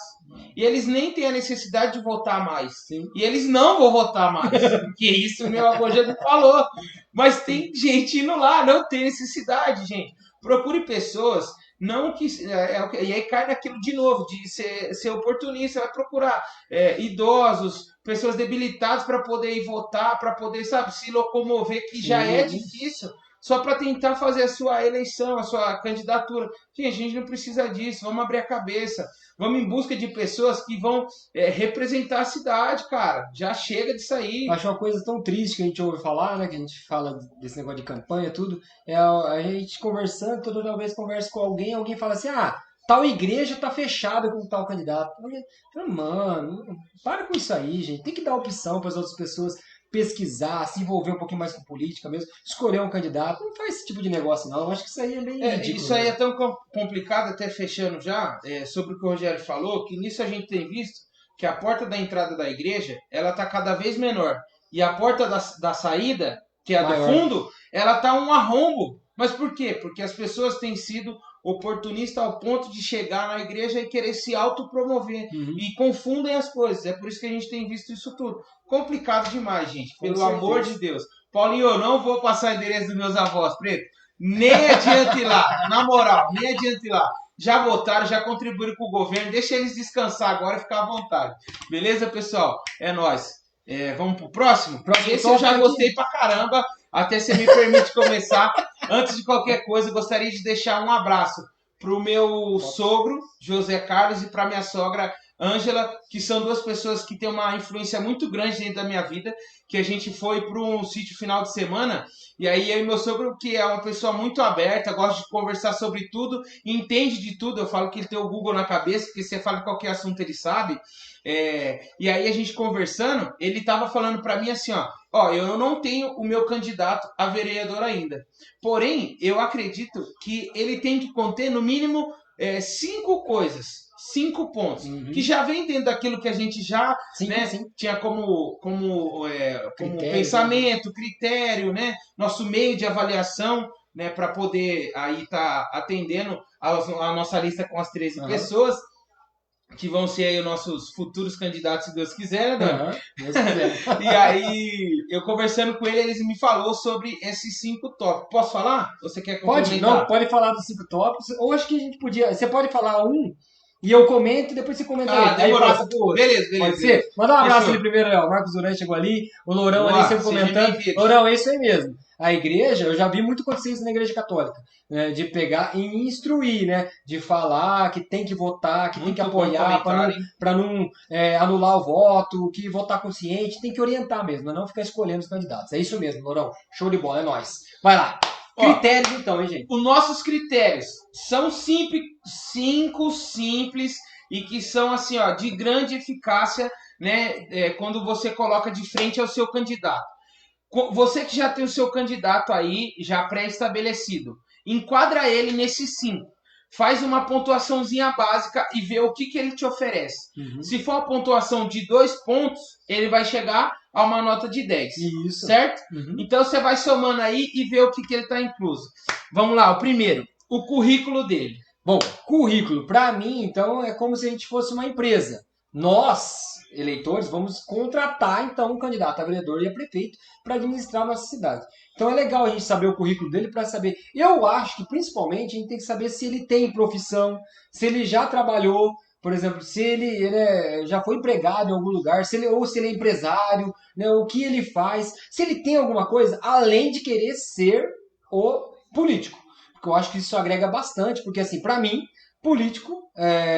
E eles nem têm a necessidade de votar mais. Sim. E eles não vão votar mais. Porque isso meu avô já me falou. Mas tem gente indo lá, não tem necessidade, gente. Procure pessoas, não que... e aí cai naquilo de novo, de ser oportunista. Vai procurar idosos, pessoas debilitadas para poder ir votar, para poder, se locomover, que já é difícil. Só para tentar fazer a sua eleição, a sua candidatura. Gente, a gente não precisa disso. Vamos abrir a cabeça. Vamos em busca de pessoas que vão representar a cidade, cara. Já chega disso aí. Acho uma coisa tão triste que a gente ouve falar, né? Que a gente fala desse negócio de campanha, tudo. É a gente conversando, toda vez conversa com alguém fala assim, tal igreja tá fechada com tal candidato. Mano, para com isso aí, gente. Tem que dar opção para as outras pessoas pesquisar, se envolver um pouquinho mais com política mesmo, escolher um candidato. Não faz esse tipo de negócio, não. Eu acho que isso aí é bem ridículo. Isso aí é tão complicado, até fechando já, sobre o que o Rogério falou, que nisso a gente tem visto que a porta da entrada da igreja, ela tá cada vez menor. E a porta da saída, que é a do fundo, ela tá um arrombo. Mas por quê? Porque as pessoas têm sido oportunistas ao ponto de chegar na igreja e querer se autopromover. E confundem as coisas. É por isso que a gente tem visto isso tudo. Complicado demais, gente. Pelo amor de Deus. Paulinho, eu não vou passar o endereço dos meus avós, Preto. Nem adiante lá. Na moral, nem adiante lá. Já votaram, já contribuíram com o governo. Deixa eles descansar agora e ficar à vontade. Beleza, pessoal? É nóis. Vamos pro próximo? Esse eu já gostei pra caramba. Até você me permite começar. Antes de qualquer coisa, eu gostaria de deixar um abraço pro meu sogro, José Carlos, e pra minha sogra, Ângela, que são duas pessoas que têm uma influência muito grande dentro da minha vida, que a gente foi para um sítio final de semana, e aí eu e meu sogro, que é uma pessoa muito aberta, gosta de conversar sobre tudo, entende de tudo, eu falo que ele tem o Google na cabeça, porque você fala qualquer assunto ele sabe, e aí a gente conversando, ele tava falando para mim assim, ó, eu não tenho o meu candidato a vereador ainda, porém, eu acredito que ele tem que conter no mínimo 5 coisas, 5 pontos, que já vem dentro daquilo que a gente já tinha como pensamento, critério, né? Nosso meio de avaliação, né? Para poder aí estar atendendo a nossa lista com as 13 pessoas, que vão ser aí os nossos futuros candidatos, se Deus quiser, né, Dani? Deus quiser. E aí, eu conversando com ele, eles me falou sobre esses 5 tópicos. Posso falar? Ou você quer complementar? Pode, não, pode falar dos 5 tópicos. Ou acho que a gente podia... Você pode falar um... E eu comento e depois você comenta aí. Aí passa pro outro. Beleza. Pode ser? Manda um abraço ali primeiro, ó. O Marcos Duran chegou ali, o Lourão ali sempre comentando. Lourão, é isso aí mesmo. A igreja, eu já vi muito acontecer isso na igreja católica, né? De pegar e instruir, né? De falar que tem que votar, que muito tem que apoiar para não anular o voto, que votar consciente, tem que orientar mesmo, não ficar escolhendo os candidatos. É isso mesmo, Lourão. Show de bola, é nóis. Vai lá. Critérios, então, hein, gente? Os nossos critérios são 5 simples e que são, assim, ó, de grande eficácia, né? Quando você coloca de frente ao seu candidato. Você que já tem o seu candidato aí, já pré-estabelecido, enquadra ele nesses 5. Faz uma pontuaçãozinha básica e vê o que ele te oferece. Se for uma pontuação de 2 pontos, ele vai chegar a uma nota de 10. Isso. Certo? Então você vai somando aí e vê o que ele está incluso. Vamos lá, o primeiro, o currículo dele. Bom, currículo, para mim, então, é como se a gente fosse uma empresa. Nós, eleitores, vamos contratar, então, um candidato a vereador e a prefeito para administrar a nossa cidade. Então é legal a gente saber o currículo dele para saber. Eu acho que, principalmente, a gente tem que saber se ele tem profissão, se ele já trabalhou, por exemplo, se ele já foi empregado em algum lugar, ou se ele é empresário, né, o que ele faz, se ele tem alguma coisa, além de querer ser o político. Porque eu acho que isso agrega bastante, porque, assim, para mim, político,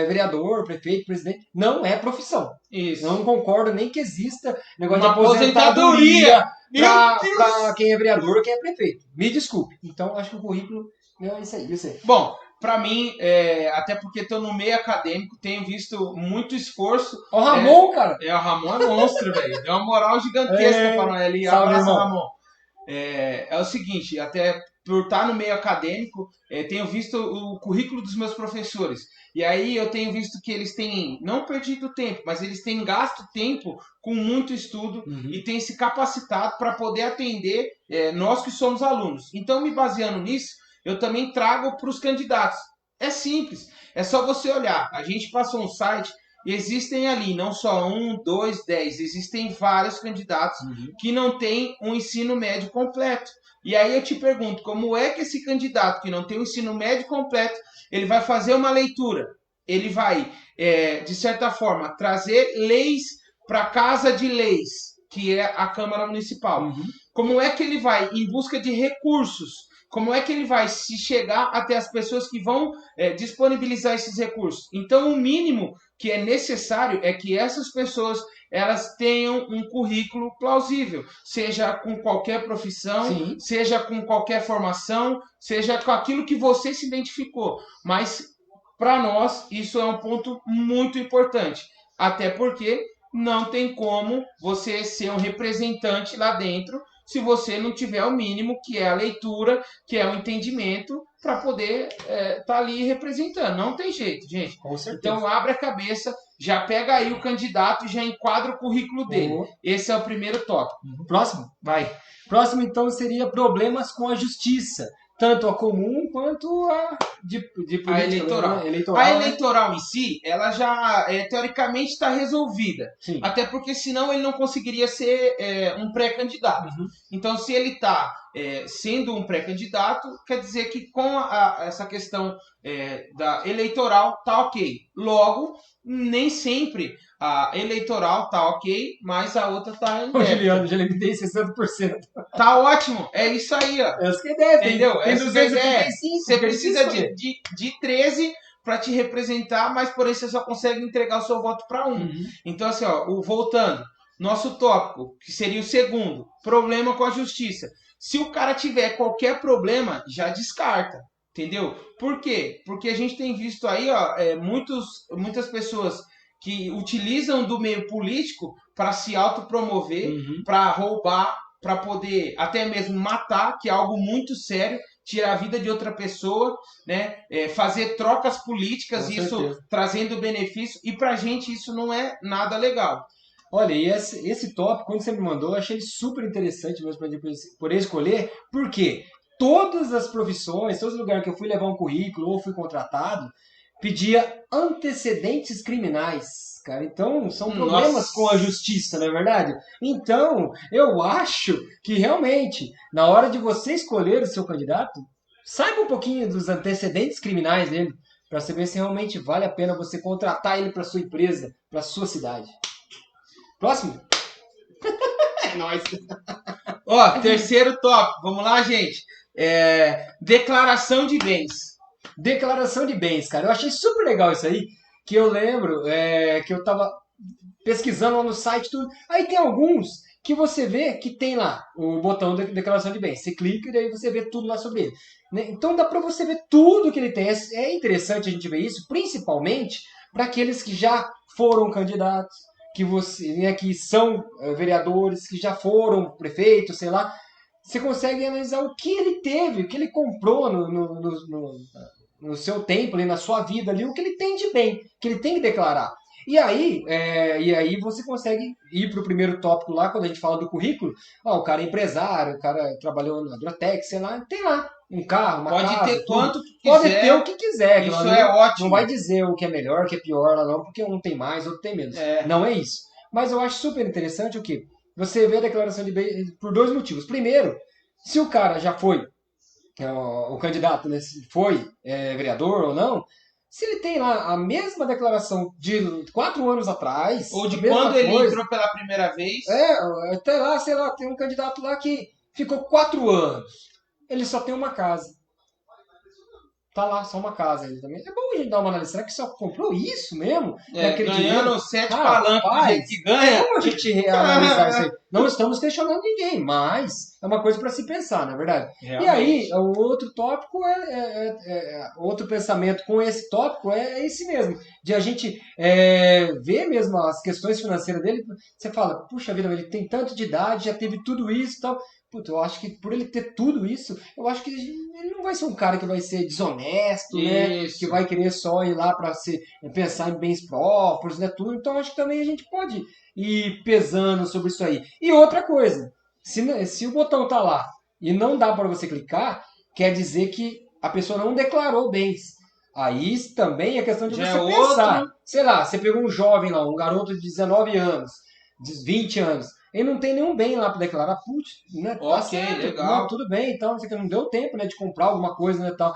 vereador, prefeito, presidente, não é profissão. Isso. Eu não concordo nem que exista negócio uma de aposentadoria para quem é vereador, quem é prefeito. Me desculpe. Então, acho que o currículo é isso aí. Bom, para mim, até porque estou no meio acadêmico, tenho visto muito esforço. O Ramon, cara. O Ramon é monstro, velho. Deu uma moral gigantesca para nós ali. Abraço, Ramon. É o seguinte, até por estar no meio acadêmico, tenho visto o currículo dos meus professores. E aí eu tenho visto que eles têm, não perdido tempo, mas eles têm gasto tempo com muito estudo e têm se capacitado para poder atender nós que somos alunos. Então, me baseando nisso, eu também trago para os candidatos. É simples, é só você olhar. A gente passou um site, existem ali não só 1, 2, 10, existem vários candidatos que não têm um ensino médio completo. E aí eu te pergunto, como é que esse candidato que não tem o ensino médio completo, ele vai fazer uma leitura? Ele vai, de certa forma, trazer leis para a Casa de Leis, que é a Câmara Municipal. Como é que ele vai em busca de recursos? Como é que ele vai se chegar até as pessoas que vão disponibilizar esses recursos? Então, o mínimo que é necessário é que essas pessoas elas tenham um currículo plausível, seja com qualquer profissão, seja com qualquer formação, seja com aquilo que você se identificou. Mas Para nós, isso é um ponto muito importante. Até porque não tem como você ser um representante lá dentro se você não tiver o mínimo, que é a leitura, que é o entendimento, para poder estar ali representando. Não tem jeito, gente. Com certeza. Então abre a cabeça, já pega aí o candidato e já enquadra o currículo dele. Esse é o primeiro tópico. Próximo? Vai. Próximo, então, seria problemas com a justiça. Tanto a comum quanto a de política, A eleitoral. né? Eleitoral, A né? eleitoral em si, ela já teoricamente está resolvida. Sim. Até porque senão ele não conseguiria ser um pré-candidato. Uhum. Então, se ele está sendo um pré-candidato, quer dizer que com essa questão da eleitoral tá ok. Logo, nem sempre a eleitoral tá ok, mas a outra tá em O débito. Juliano já limitei 60%. Tá ótimo, é isso aí, ó. Essa que é a ideia, Entendeu? Tem Essa que é a ideia. 235. Você que precisa escolher. de 13 para te representar, mas porém você só consegue entregar o seu voto para um. Uhum. Então, assim, ó, voltando, nosso tópico, que seria o segundo, problema com a justiça. Se o cara tiver qualquer problema, já descarta, entendeu? Por quê? Porque a gente tem visto aí, ó, muitas pessoas que utilizam do meio político para se autopromover, Uhum. para roubar, para poder até mesmo matar, que é algo muito sério, tirar a vida de outra pessoa, né? Fazer trocas políticas, Com isso certeza. trazendo benefício, e pra gente isso não é nada legal. Olha, e esse tópico, quando você me mandou, eu achei ele super interessante mesmo para poder escolher, porque todas as profissões, todos os lugares que eu fui levar um currículo ou fui contratado, pedia antecedentes criminais, cara. Então, são problemas Nossa. com a justiça, não é verdade? Então, eu acho que realmente, na hora de você escolher o seu candidato, saiba um pouquinho dos antecedentes criminais dele, para saber se realmente vale a pena você contratar ele para sua empresa, para sua cidade. Próximo? É nóis. Ó, terceiro tópico, vamos lá, gente. Declaração de bens. Declaração de bens, cara. Eu achei super legal isso aí, que eu lembro que eu tava pesquisando lá no site, tudo. Aí tem alguns que você vê que tem lá o botão de declaração de bens. Você clica e daí você vê tudo lá sobre ele. Né? Então dá para você ver tudo que ele tem. É interessante a gente ver isso, principalmente para aqueles que já foram candidatos, que são vereadores, que já foram prefeitos, sei lá. Você consegue analisar o que ele teve, o que ele comprou no seu tempo, ali, na sua vida, ali, o que ele tem de bem, que ele tem que declarar. E aí você consegue ir para o primeiro tópico lá, quando a gente fala do currículo. O cara é empresário, o cara trabalhou na Agrotec, sei lá, tem lá um carro, uma casa. Pode ter tudo. quanto que quiser. Pode ter o que quiser. Isso não, é ótimo. Não vai dizer o que é melhor, o que é pior lá não, porque um tem mais, outro tem menos. Não é isso. Mas eu acho super interessante o quê? Você vê a declaração de bens por dois motivos. Primeiro, se o cara já foi, o candidato, né, se foi vereador ou não, se ele tem lá a mesma declaração de 4 anos atrás, Ou de a mesma quando ele coisa, entrou pela primeira vez. até lá, sei lá, tem um candidato lá que ficou 4 anos. Ele só tem uma casa. Tá lá, só uma casa ainda também. É bom a gente dar uma análise. Será que só comprou isso mesmo? Ganhando 7 palanques do jeito que ganha. Como a gente analisar isso aí? Não estamos questionando ninguém, mas é uma coisa para se pensar, não é verdade? Realmente. E aí, o outro tópico outro pensamento com esse tópico é esse mesmo, de a gente ver mesmo as questões financeiras dele. Você fala, puxa vida, ele tem tanto de idade, já teve tudo isso e tal. Puta, eu acho que por ele ter tudo isso, eu acho que ele não vai ser um cara que vai ser desonesto, né? Que vai querer só ir lá para pensar em bens próprios, né? Tudo. Então, acho que também a gente pode ir pesando sobre isso aí. E outra coisa, se o botão tá lá e não dá para você clicar, quer dizer que a pessoa não declarou bens. Aí também é questão de Já você é pensar. outro. Sei lá, você pegou um jovem lá, um garoto de 19 anos, de 20 anos, ele não tem nenhum bem lá para declarar, putz, né? Tá Ok, certo, legal. não, tudo bem, então, você não deu tempo, né, de comprar alguma coisa, né, tal.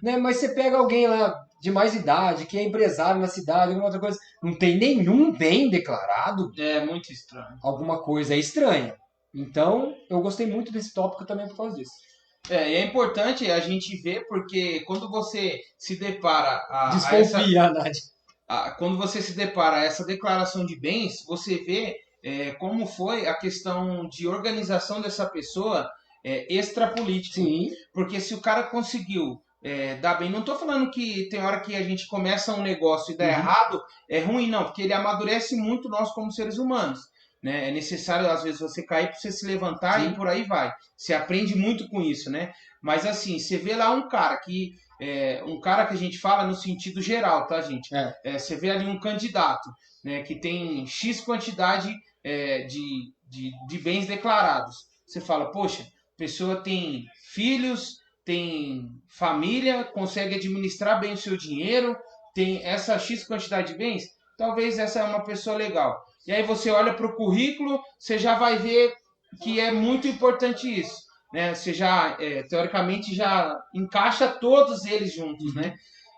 Né, mas você pega alguém lá de mais idade, que é empresário na cidade, alguma outra coisa, não tem nenhum bem declarado, É muito estranho. alguma coisa é estranha. Então, eu gostei muito desse tópico também por causa disso. É importante a gente ver, porque quando você se depara Desconfia, Nádia. quando você se depara a essa declaração de bens, você vê como foi a questão de organização dessa pessoa extrapolítica. Sim. Porque se o cara conseguiu dá bem. Não tô falando que tem hora que a gente começa um negócio e dá errado, é ruim, não, porque ele amadurece muito nós como seres humanos. Né? É necessário, às vezes, você cair para você se levantar e por aí vai. Você aprende muito com isso, né? Mas assim, você vê lá um cara que a gente fala no sentido geral, tá, gente? Você vê ali um candidato, né, que tem X quantidade de bens declarados. Você fala, poxa, a pessoa tem filhos, tem família, consegue administrar bem o seu dinheiro, tem essa X quantidade de bens, talvez essa é uma pessoa legal. E aí você olha para o currículo, você já vai ver que é muito importante isso. Né? Você já, teoricamente, já encaixa todos eles juntos. Né?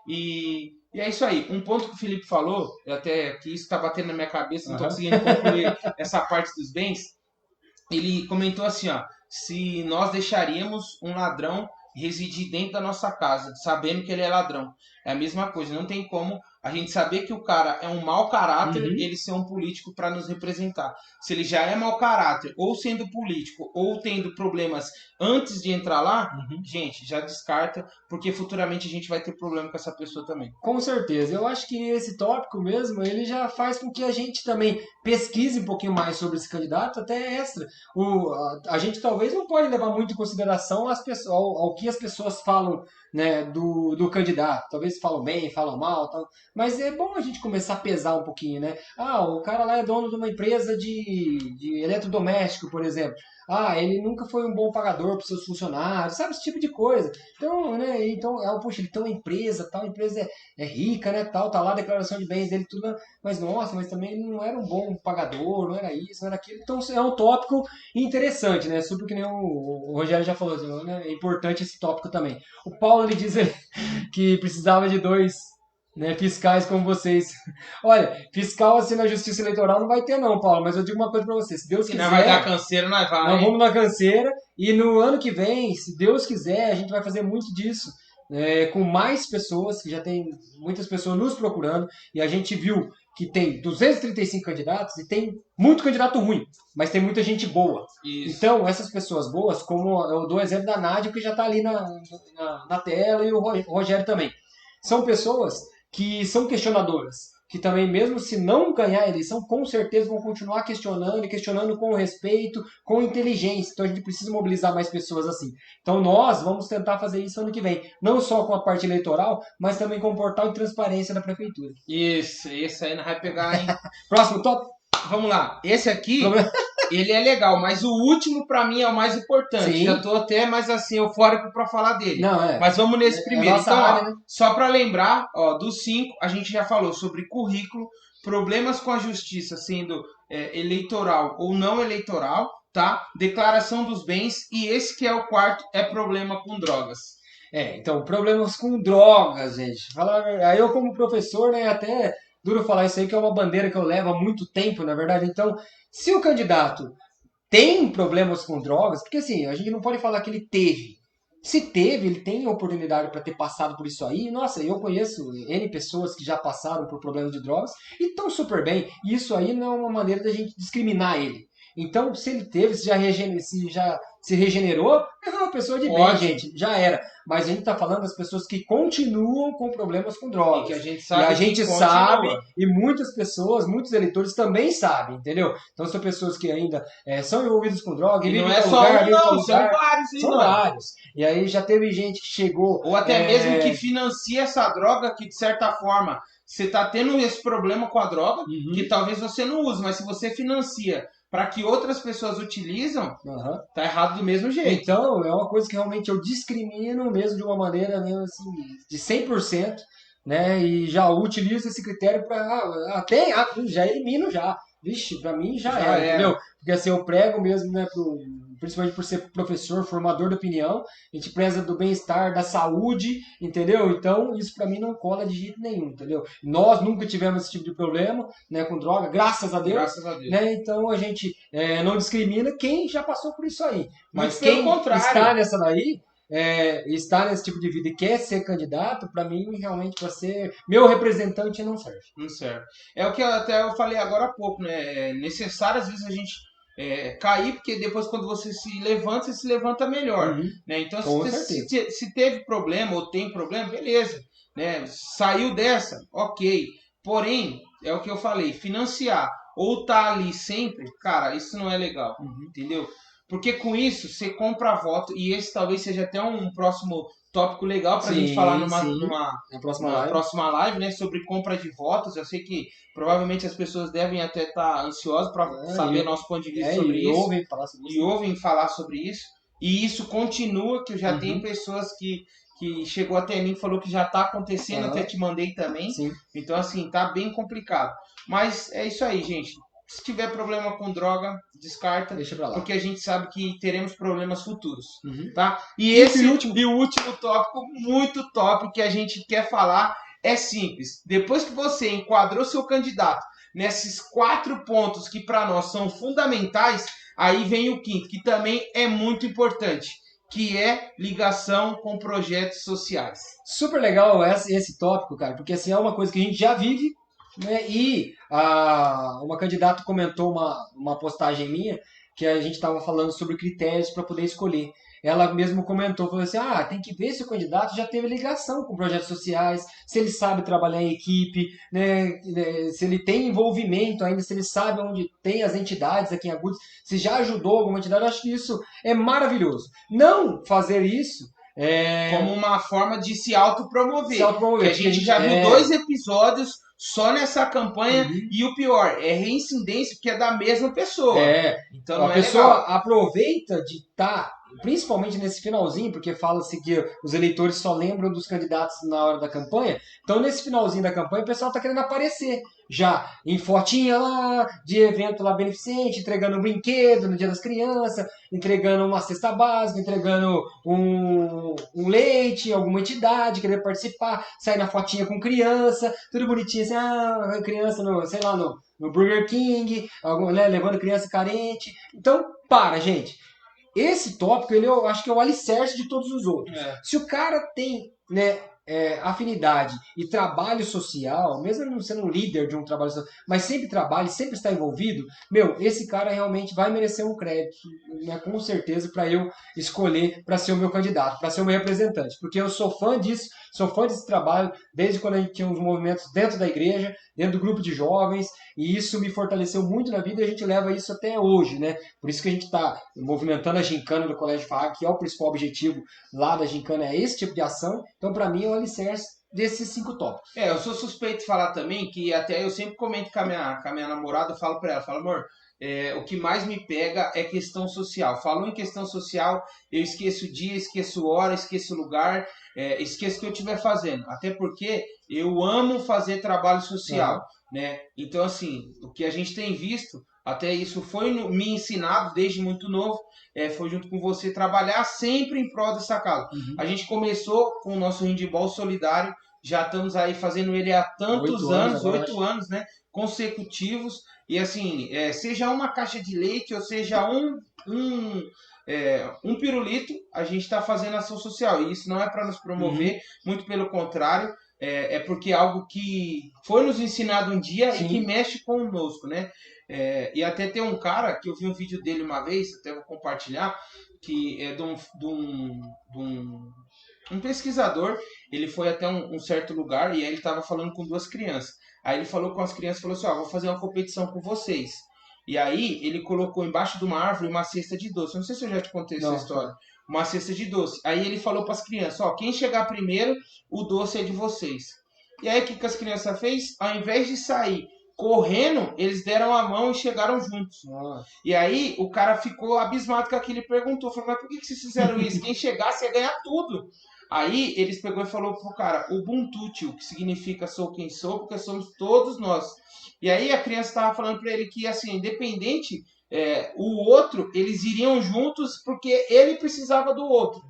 E é isso aí. Um ponto que o Felipe falou, até que isso está batendo na minha cabeça, não estou conseguindo concluir essa parte dos bens. Ele comentou assim, ó, se nós deixaríamos um ladrão residir dentro da nossa casa, sabendo que ele é ladrão. É a mesma coisa, não tem como a gente saber que o cara é um mau caráter, ele ser um político para nos representar. Se ele já é mau caráter, ou sendo político, ou tendo problemas antes de entrar lá, gente, já descarta, porque futuramente a gente vai ter problema com essa pessoa também. Com certeza. Eu acho que esse tópico mesmo, ele já faz com que a gente também pesquise um pouquinho mais sobre esse candidato, até extra. A gente talvez não pode levar muito em consideração ao que as pessoas falam, né, do candidato. Talvez falam bem, falam mal, tal. Mas é bom a gente começar a pesar um pouquinho, né? O cara lá é dono de uma empresa de eletrodoméstico, por exemplo. Ele nunca foi um bom pagador para seus funcionários, sabe? Esse tipo de coisa. Então, né? Poxa, ele tem uma empresa, tal empresa é rica, né? Tal, tá lá a declaração de bens dele, tudo. Mas, nossa, mas também ele não era um bom pagador, não era isso, não era aquilo. Então, é um tópico interessante, né? Super que nem o Rogério já falou, né? É importante esse tópico também. O Paulo, ele diz que precisava de 2... né, fiscais como vocês. Olha, fiscal assim na justiça eleitoral não vai ter não, Paulo, mas eu digo uma coisa pra você, se Deus quiser... Se não vai dar canseira, nós vai. Nós vamos na canseira, e no ano que vem, se Deus quiser, a gente vai fazer muito disso, com mais pessoas, que já tem muitas pessoas nos procurando, e a gente viu que tem 235 candidatos, e tem muito candidato ruim, mas tem muita gente boa. Isso. Então, essas pessoas boas, como eu dou o exemplo da Nádia, que já está ali na tela, e o Rogério também, são pessoas que são questionadoras, que também, mesmo se não ganhar a eleição, com certeza vão continuar questionando, e questionando com respeito, com inteligência. Então a gente precisa mobilizar mais pessoas assim. Então nós vamos tentar fazer isso ano que vem, não só com a parte eleitoral, mas também com o portal de transparência da prefeitura. Isso, esse aí não vai pegar, hein? Próximo top. Vamos lá, esse aqui, ele é legal, mas o último pra mim é o mais importante. Sim. Já tô até mais assim, eufórico pra falar dele. Mas vamos nesse primeiro. Então, área, né? Só pra lembrar, dos 5, a gente já falou sobre currículo, problemas com a justiça sendo eleitoral ou não eleitoral, tá? Declaração dos bens, e esse que é o quarto, é problema com drogas. Então, problemas com drogas, gente. Aí eu como professor, né, até... duro falar isso aí, que é uma bandeira que eu levo há muito tempo, na verdade. Então, se o candidato tem problemas com drogas, porque assim, a gente não pode falar que ele teve. Se teve, ele tem oportunidade para ter passado por isso aí. Nossa, eu conheço N pessoas que já passaram por problemas de drogas e estão super bem. E isso aí não é uma maneira da gente discriminar ele. Então, se ele teve, se já se regenerou, é uma pessoa de bem, gente, já era. Mas a gente está falando das pessoas que continuam com problemas com drogas. E que a gente sabe, e muitas pessoas, muitos eleitores também sabem, entendeu? Então são pessoas que ainda são envolvidas com drogas. E não é só um, não, são vários. São vários. E aí já teve gente que chegou... Ou até mesmo que financia essa droga, que de certa forma você está tendo esse problema com a droga, que talvez você não use, mas se você financia para que outras pessoas utilizam, tá errado do mesmo jeito. Então, é uma coisa que realmente eu discrimino mesmo de uma maneira mesmo assim, de 100%, né? E já utilizo esse critério para já elimino já. Vixe, para mim já era, entendeu? Porque assim, eu prego mesmo, né, principalmente por ser professor, formador de opinião, a gente preza do bem-estar, da saúde, entendeu? Então, isso para mim não cola de jeito nenhum, entendeu? Nós nunca tivemos esse tipo de problema, né, com droga, graças a Deus. Graças a Deus. Né? Então, a gente não discrimina quem já passou por isso aí. Mas quem está nessa daí, estar nesse tipo de vida e quer ser candidato, para mim, realmente, para ser meu representante, não serve. Não serve. É o que eu falei agora há pouco, né? É necessário, às vezes, a gente cair, porque depois quando você se levanta melhor. Né? Então, se teve problema ou tem problema, beleza. Né? Saiu dessa, ok. Porém, é o que eu falei, financiar ou tá ali sempre, cara, isso não é legal, entendeu? Porque com isso, você compra voto, e esse talvez seja até um próximo tópico legal pra gente falar numa próxima live, né, sobre compra de votos. Eu sei que provavelmente as pessoas devem até estar ansiosas para saber nosso ponto de vista sobre isso. Ouvem falar sobre isso. E isso continua, que eu já tenho pessoas que chegou até mim e falou que já está acontecendo, até te mandei também. Sim. Então, assim, tá bem complicado. Mas é isso aí, gente. Se tiver problema com droga, descarta. Deixa pra lá. Porque a gente sabe que teremos problemas futuros. Tá? E o último tópico, muito top, que a gente quer falar, é simples. Depois que você enquadrou seu candidato nesses 4 pontos que para nós são fundamentais, aí vem o quinto, que também é muito importante, que é ligação com projetos sociais. Super legal esse tópico, cara, porque assim, é uma coisa que a gente já vive, né? E uma candidata comentou uma postagem minha que a gente estava falando sobre critérios para poder escolher. Ela mesmo comentou, falou assim, tem que ver se o candidato já teve ligação com projetos sociais, se ele sabe trabalhar em equipe, né, se ele tem envolvimento ainda, se ele sabe onde tem as entidades aqui em Agudos, se já ajudou alguma entidade. Eu acho que isso é maravilhoso. Não fazer isso como uma forma de se autopromover. Que a gente já viu 2 episódios só nessa campanha, e o pior, é reincidência, porque é da mesma pessoa. Então não a pessoa aproveita de estar, principalmente nesse finalzinho, porque fala-se que os eleitores só lembram dos candidatos na hora da campanha. Então, nesse finalzinho da campanha, o pessoal está querendo aparecer já em fotinha lá, de evento lá beneficente, entregando um brinquedo no Dia das Crianças, entregando uma cesta básica, entregando um leite, alguma entidade, querer participar, sair na fotinha com criança, tudo bonitinho, assim, criança no Burger King, né, levando criança carente. Então, gente. Esse tópico, eu acho que é o alicerce de todos os outros. Se o cara tem, né, afinidade e trabalho social, mesmo não sendo um líder de um trabalho social, mas sempre trabalha, sempre está envolvido, esse cara realmente vai merecer um crédito, né, com certeza, para eu escolher para ser o meu candidato, para ser o meu representante. Porque eu sou fã disso, sou fã desse trabalho, desde quando a gente tinha uns movimentos dentro da igreja, dentro do grupo de jovens, e isso me fortaleceu muito na vida e a gente leva isso até hoje, né? Por isso que a gente está movimentando a gincana do Colégio FAAG, que é o principal objetivo lá da gincana, é esse tipo de ação. Então, para mim, é o alicerce desses 5 tópicos. Eu sou suspeito de falar também, que até eu sempre comento com a minha namorada, eu falo para ela, amor, o que mais me pega é questão social. Falou em questão social, eu esqueço o dia, esqueço hora, esqueço o lugar, esqueço o que eu estiver fazendo. Até porque eu amo fazer trabalho social, né? Então, assim, o que a gente tem visto, até isso foi me ensinado desde muito novo, foi junto com você trabalhar sempre em prol dessa causa. A gente começou com o nosso handball solidário, já estamos aí fazendo ele há tantos anos, 8 anos, né, consecutivos, e assim, seja uma caixa de leite ou seja um pirulito, a gente está fazendo ação social, e isso não é para nos promover, muito pelo contrário, é porque é algo que foi nos ensinado um dia e que mexe conosco, né? E até tem um cara que eu vi um vídeo dele uma vez, até vou compartilhar, que é de um pesquisador. Ele foi até um certo lugar e aí ele estava falando com 2 crianças. Aí ele falou com as crianças, falou assim, vou fazer uma competição com vocês. E aí ele colocou embaixo de uma árvore uma cesta de doce. Eu não sei se eu já te contei essa história. Uma cesta de doce. Aí ele falou para as crianças, quem chegar primeiro, o doce é de vocês. E aí o que as crianças fez? Ao invés de sair correndo, eles deram a mão e chegaram juntos. E aí o cara ficou abismado com aquilo e perguntou, falou, mas por que vocês fizeram isso? Quem chegasse ia ganhar tudo. Aí eles pegou e falou pro cara, Ubuntu, que significa sou quem sou, porque somos todos nós. E aí a criança estava falando para ele que, assim, independente, o outro, eles iriam juntos porque ele precisava do outro.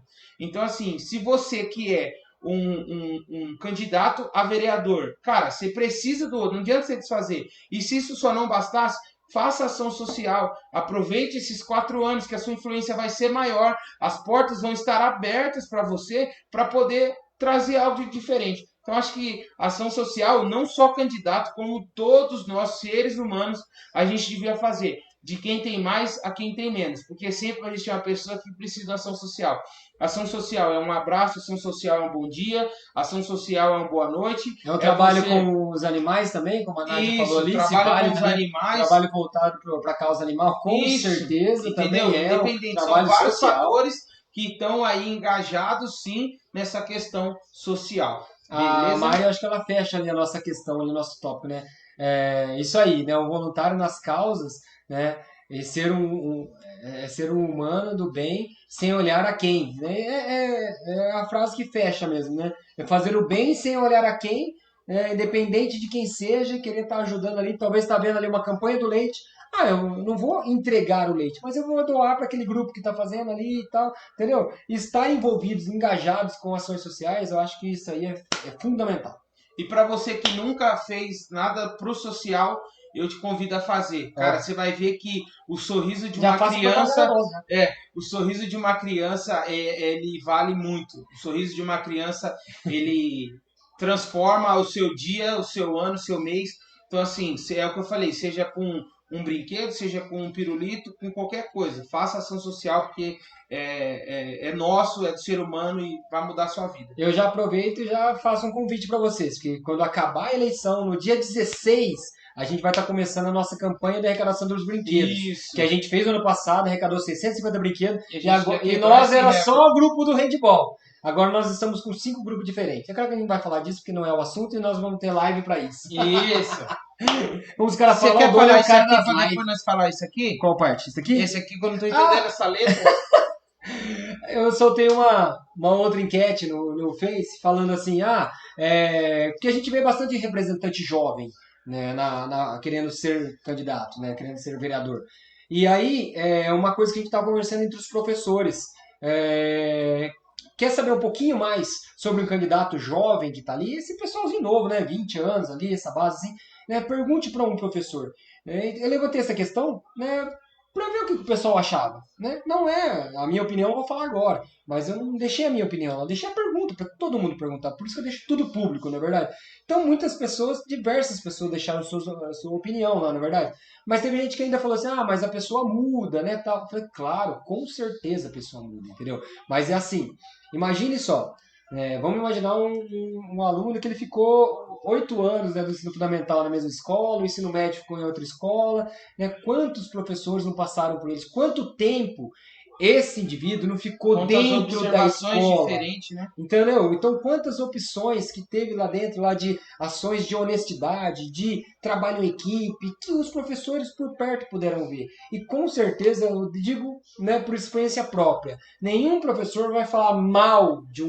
Então, assim, se você que é um candidato a vereador, cara, você precisa do outro, não adianta você desfazer. E se isso só não bastasse, faça ação social, aproveite esses 4 anos que a sua influência vai ser maior, as portas vão estar abertas para você, para poder trazer algo de diferente. Então, acho que ação social, não só candidato, como todos nós, seres humanos, a gente devia fazer. De quem tem mais a quem tem menos. Porque sempre existe uma pessoa que precisa de ação social. Ação social é um abraço, ação social é um bom dia, ação social é uma boa noite. É um trabalho com os animais também, como a Nádia falou ali. Trabalho com os né? animais. Trabalho voltado para a causa animal, com certeza. Entendeu? Também é Independente, um são trabalho vários social. fatores que estão aí engajados, sim, nessa questão social. A Beleza? Mari, acho que ela fecha ali a nossa questão, ali, o nosso tópico, né? Isso aí, né? O voluntário nas causas, né? E ser ser um humano do bem sem olhar a quem, né? É a frase que fecha mesmo, né? É fazer o bem sem olhar a quem, independente de quem seja, querer estar ajudando ali, talvez está vendo ali uma campanha do leite. Eu não vou entregar o leite, mas eu vou doar para aquele grupo que está fazendo ali e tal, entendeu? Estar envolvidos, engajados com ações sociais, eu acho que isso aí é fundamental. E para você que nunca fez nada pro social, eu te convido a fazer. Cara, você vai ver que o sorriso de uma criança, o sorriso de uma criança, ele vale muito. O sorriso de uma criança, ele transforma o seu dia, o seu ano, o seu mês. Então, assim, é o que eu falei, seja com um brinquedo, seja com um pirulito, com qualquer coisa. Faça ação social, porque é nosso, é do ser humano e vai mudar a sua vida. Eu já aproveito e já faço um convite para vocês, que quando acabar a eleição, no dia 16, a gente vai estar começando a nossa campanha de arrecadação dos brinquedos. Isso. Que a gente fez no ano passado, arrecadou 650 brinquedos, E e nós era só o grupo do handball. Agora nós estamos com 5 grupos diferentes. Eu quero que a gente vai falar disso, porque não é o assunto, e nós vamos ter live para isso. Isso. Os caras Você falam, quer falar isso aqui pra para depois nós falar isso aqui? Qual parte? Isso aqui? Esse aqui, que eu não tô entendendo essa letra. Eu soltei uma outra enquete no Face, falando assim, porque a gente vê bastante representante jovem, né, querendo ser candidato, né, querendo ser vereador. E aí, uma coisa que a gente estava conversando entre os professores, quer saber um pouquinho mais sobre um candidato jovem que está ali, esse pessoalzinho novo, né, 20 anos ali, essa base assim, né, pergunte para um professor. Eu levantei essa questão, né, para ver o que o pessoal achava, né? Não é a minha opinião, eu vou falar agora, mas eu não deixei a minha opinião, eu deixei a pergunta para todo mundo perguntar, por isso que eu deixo tudo público, não é verdade? Então muitas pessoas, diversas pessoas deixaram a sua opinião lá, não é verdade? Mas teve gente que ainda falou assim, mas a pessoa muda, né, tal. Eu falei, claro, com certeza a pessoa muda, entendeu? Mas é assim, imagine só, vamos imaginar um aluno que ele ficou 8 anos, né, do ensino fundamental na mesma escola, o ensino médio ficou em outra escola, né? Quantos professores não passaram por eles? Quanto tempo esse indivíduo não ficou dentro da escola? Diferentes, né? Entendeu? Então, quantas opções que teve lá dentro, lá de ações de honestidade, de trabalho em equipe, que os professores por perto puderam ver. E com certeza, eu digo, né, por experiência própria, nenhum professor vai falar mal de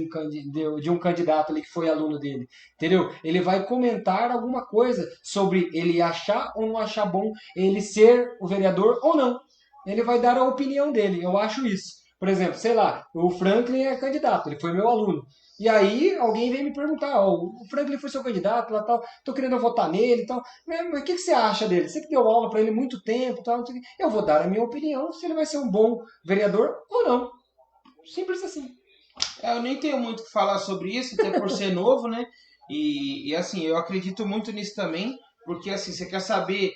um candidato ali que foi aluno dele, entendeu? Ele vai comentar alguma coisa sobre ele achar ou não achar bom ele ser o vereador ou não. Ele vai dar a opinião dele, eu acho isso. Por exemplo, sei lá, o Franklin é candidato, ele foi meu aluno. E aí alguém vem me perguntar, o Franklin foi seu candidato, lá, tal, tô querendo votar nele e tal. Mas o que você acha dele? Você que deu aula para ele muito tempo, tal, eu vou dar a minha opinião se ele vai ser um bom vereador ou não. Simples assim. Eu nem tenho muito o que falar sobre isso, até por ser novo, né? E assim, eu acredito muito nisso também, porque assim, você quer saber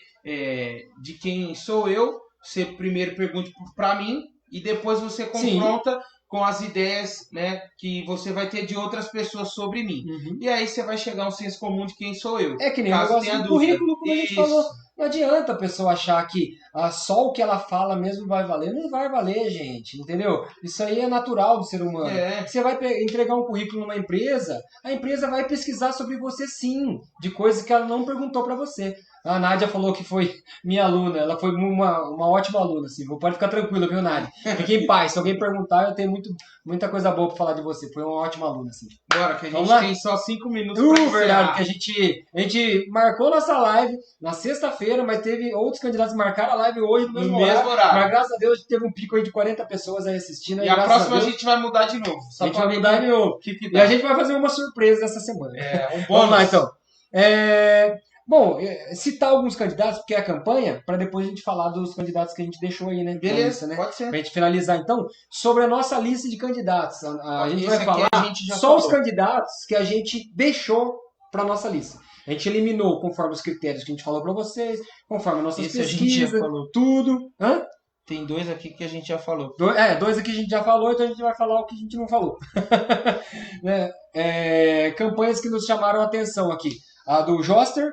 de quem sou eu, você primeiro pergunte para mim e depois você confronta com as ideias, né, que você vai ter de outras pessoas sobre mim. Uhum. E aí você vai chegar a um senso comum de quem sou eu. É que nem o negócio do currículo, como a gente falou. Não adianta a pessoa achar que só o que ela fala mesmo vai valer. Não vai valer, gente, entendeu? Isso aí é natural do ser humano. Você vai entregar um currículo numa empresa, a empresa vai pesquisar sobre você sim, de coisas que ela não perguntou para você. A Nádia falou que foi minha aluna, ela foi uma ótima aluna, assim. Pode ficar tranquila, viu, Nádia? Fique em paz, se alguém perguntar, eu tenho muita coisa boa pra falar de você. Foi uma ótima aluna, assim. Bora, que a gente tem só 5 minutos pra encerrar. Verdade, que a gente marcou nossa live na sexta-feira, mas teve outros candidatos que marcaram a live hoje no mesmo horário. Mas graças a Deus teve um pico aí de 40 pessoas aí assistindo. E a próxima a gente vai mudar de novo. A gente vai mudar de novo. E a gente vai fazer uma surpresa essa semana. Vamos lá, então. Bom, citar alguns candidatos, porque é a campanha, para depois a gente falar dos candidatos que a gente deixou aí, né? Beleza, lista, né? pode ser. Pra gente finalizar, então, sobre a nossa lista de candidatos. A gente Esse vai aqui falar a gente já só os falou. candidatos que a gente deixou para nossa lista. A gente eliminou conforme os critérios que a gente falou para vocês, conforme nossas Esse a gente já pesquisas, falou. tudo. Hã? Tem 2 aqui que a gente já falou. Dois aqui a gente já falou, então a gente vai falar o que a gente não falou. Né? Campanhas que nos chamaram a atenção aqui. A do Joster,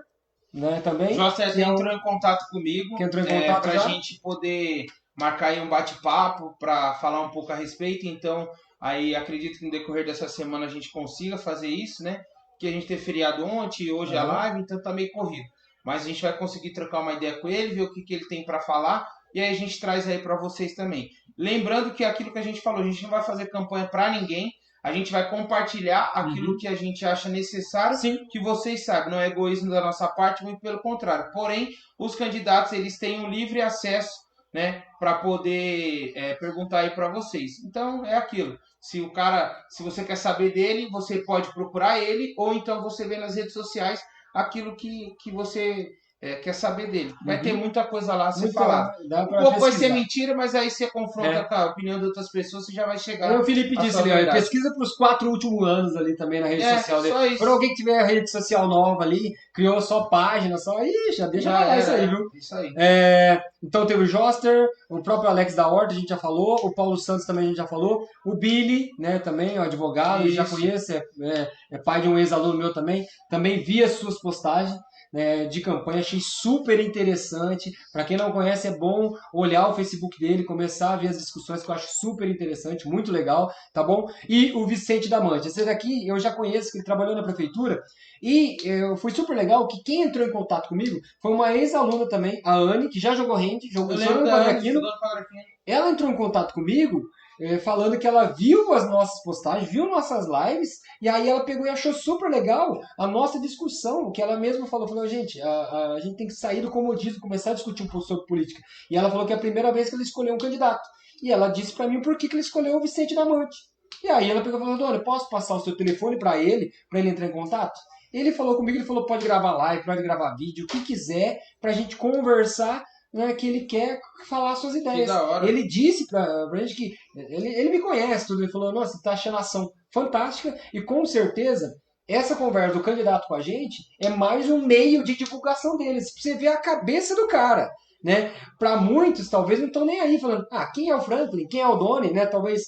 né, também. Joster que é um- entrou em contato comigo que entrou em contato pra já? gente poder marcar aí um bate-papo para falar um pouco a respeito. Então, aí acredito que no decorrer dessa semana a gente consiga fazer isso, né? Porque a gente teve feriado ontem e hoje a Uhum. live, então tá meio corrido. Mas a gente vai conseguir trocar uma ideia com ele, ver o que ele tem para falar e aí a gente traz aí para vocês também. Lembrando que aquilo que a gente falou, a gente não vai fazer campanha para ninguém. A gente vai compartilhar aquilo que a gente acha necessário, Sim. que vocês sabem, não é egoísmo da nossa parte, muito pelo contrário. Porém, os candidatos eles têm um livre acesso, né, para poder perguntar aí para vocês. Então é aquilo. Se você quer saber dele, você pode procurar ele, ou então você vê nas redes sociais aquilo que você quer saber dele. Vai ter muita coisa lá a ser falada. Dá Um pra pouco vai ser pesquisar. mentira, mas aí você confronta com a opinião de outras pessoas, você já vai chegar. Aí o Felipe a disse sua ali, ó, verdade. pesquisa para os 4 últimos anos ali também na rede social dele. Só isso. Para alguém que tiver a rede social nova ali, criou só página, só. Ih, já deixa Já pra lá era, isso aí, viu? Isso aí. Então teve o Joster, o próprio Alex da Horta, a gente já falou, o Paulo Santos também a gente já falou, o Billy, né, também, o advogado, eu já Isso. conheço, é pai de um ex-aluno meu também vi as suas postagens, né, de campanha, achei super interessante. Para quem não conhece, é bom olhar o Facebook dele, começar a ver as discussões, que eu acho super interessante, muito legal, tá bom? E o Vicente Damante, esse daqui eu já conheço, que ele trabalhou na prefeitura, e foi super legal que quem entrou em contato comigo foi uma ex-aluna também, a Anne, que já jogou hand, jogou Eu só lembro no da Ana, Quadraquino. estudando Quadraquino. Ela entrou em contato comigo falando que ela viu as nossas postagens, viu nossas lives, e aí ela pegou e achou super legal a nossa discussão, que ela mesma falou, gente, a gente tem que sair do comodismo, começar a discutir um pouco sobre política. E ela falou que é a primeira vez que ela escolheu um candidato. E ela disse pra mim por que ela escolheu o Vicente Damante. E aí ela pegou e falou, Dona, posso passar o seu telefone pra ele entrar em contato? Ele falou comigo, ele falou, pode gravar live, pode gravar vídeo, o que quiser, pra gente conversar, né, que ele quer falar suas ideias. Que da hora. Ele disse pra gente que ele me conhece tudo, ele falou, nossa, você tá achando a ação fantástica e com certeza essa conversa do candidato com a gente é mais um meio de divulgação deles, pra você ver a cabeça do cara, né? Para muitos talvez não estão nem aí falando, quem é o Franklin, quem é o Doni, né? Talvez,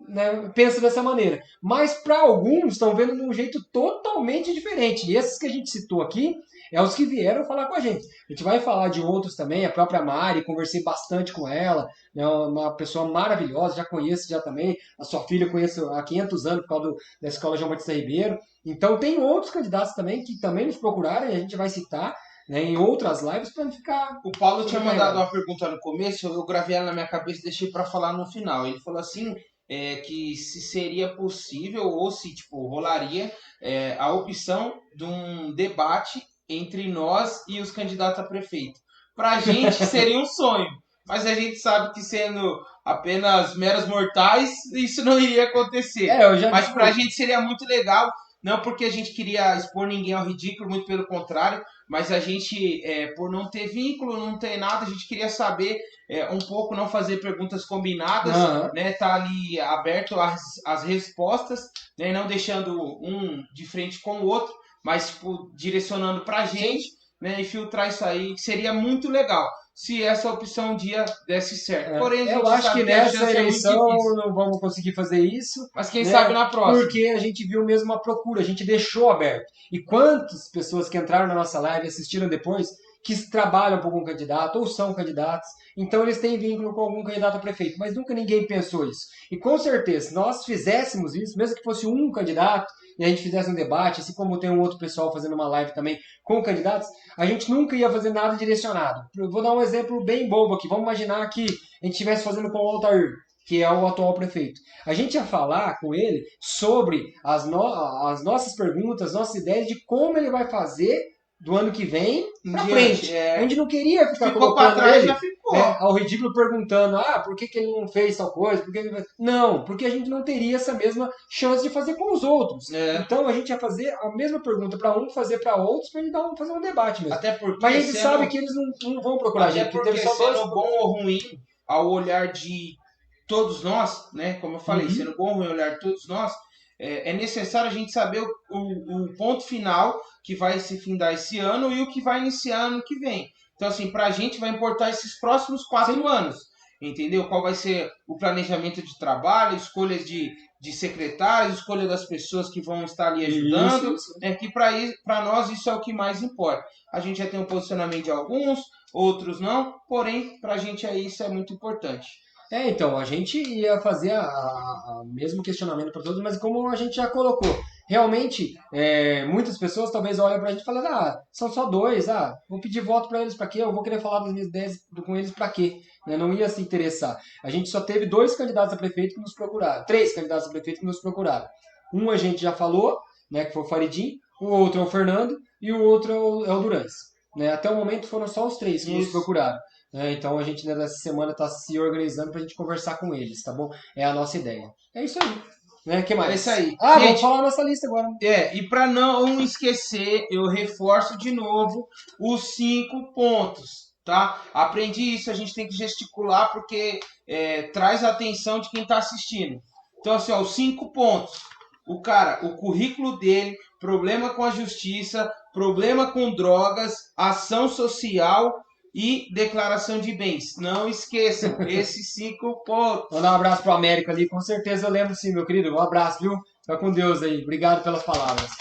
né, pensa dessa maneira, mas para alguns estão vendo de um jeito totalmente diferente. E esses que a gente citou aqui é os que vieram falar com a gente. A gente vai falar de outros também, a própria Mari, conversei bastante com ela, é uma pessoa maravilhosa, já conheço já também, a sua filha eu conheço há 500 anos por causa da Escola João Batista Ribeiro. Então tem outros candidatos também que também nos procuraram e a gente vai citar, né, em outras lives para não ficar... O Paulo tinha mandado uma pergunta no começo, eu gravei ela na minha cabeça e deixei para falar no final. Ele falou assim, que se seria possível ou se tipo, rolaria a opção de um debate entre nós e os candidatos a prefeito. Pra gente seria um sonho, mas a gente sabe que sendo apenas meros mortais, isso não iria acontecer. Mas pra gente seria muito legal, não porque a gente queria expor ninguém ao ridículo, muito pelo contrário, mas a gente, por não ter vínculo, não ter nada, a gente queria saber um pouco, não fazer perguntas combinadas, né, tá ali aberto as respostas, né, não deixando um de frente com o outro, mas tipo, direcionando pra gente, né, e filtrar isso aí, que seria muito legal se essa opção um dia desse certo. Porém, eu acho que nessa eleição não vamos conseguir fazer isso. Mas quem sabe na próxima. Porque a gente viu mesmo uma procura, a gente deixou aberto. E quantas pessoas que entraram na nossa live e assistiram depois, que trabalham por algum candidato ou são candidatos, então eles têm vínculo com algum candidato a prefeito, mas nunca ninguém pensou isso. E com certeza, se nós fizéssemos isso, mesmo que fosse um candidato, e a gente fizesse um debate, assim como tem um outro pessoal fazendo uma live também com candidatos, a gente nunca ia fazer nada direcionado. Eu vou dar um exemplo bem bobo aqui. Vamos imaginar que a gente estivesse fazendo com o Altair, que é o atual prefeito. A gente ia falar com ele sobre as nossas perguntas, nossas ideias de como ele vai fazer do ano que vem pra Em frente. diante, é. A gente não queria ficar Ficou pra colocando trás, ele já ficou. ao ridículo perguntando, por que ele não fez tal coisa? Por que ele... Não, porque a gente não teria essa mesma chance de fazer com os outros. É. Então a gente ia fazer a mesma pergunta pra um, fazer pra outros, pra gente fazer um debate mesmo. Até porque Mas a gente sendo- sabe que eles não vão procurar a Até gente, porque porque teve só dois. sendo bom ou ruim, ao olhar de todos nós, né? Como eu falei, Uhum. sendo bom ou ruim ao olhar de todos nós, é necessário a gente saber o ponto final que vai se findar esse ano e o que vai iniciar ano que vem. Então, assim, pra gente vai importar esses próximos 4 anos. Entendeu? Qual vai ser o planejamento de trabalho, escolhas de secretários, escolha das pessoas que vão estar ali ajudando. Isso. É que para nós isso é o que mais importa. A gente já tem um posicionamento de alguns, outros não, porém, pra gente isso é muito importante. Então, a gente ia fazer a mesmo questionamento para todos, mas como a gente já colocou, realmente, muitas pessoas talvez olhem para a gente e falem, são só 2, vou pedir voto para eles para quê? Eu vou querer falar das minhas ideias com eles para quê? Não ia se interessar. A gente só teve 2 candidatos a prefeito que nos procuraram, 3 candidatos a prefeito que nos procuraram. Um a gente já falou, né, que foi o Faridim, o outro é o Fernando e o outro é o Durães. Né? Até o momento foram só os 3 que nos procuraram. Então a gente nessa semana está se organizando para a gente conversar com eles, tá bom? É a nossa ideia. É isso aí. Né? Que mais? É isso aí. Vamos Gente, falar a nossa lista agora. e para não esquecer, eu reforço de novo os 5 pontos, tá? Aprendi isso, a gente tem que gesticular porque traz a atenção de quem está assistindo. Então, assim, os 5 pontos. O currículo dele, problema com a justiça, problema com drogas, ação social e declaração de bens. Não esqueçam esses 5 pontos. Mandar um abraço pro América ali, com certeza eu lembro sim, meu querido. Um abraço, viu? Fica com Deus aí. Obrigado pelas palavras.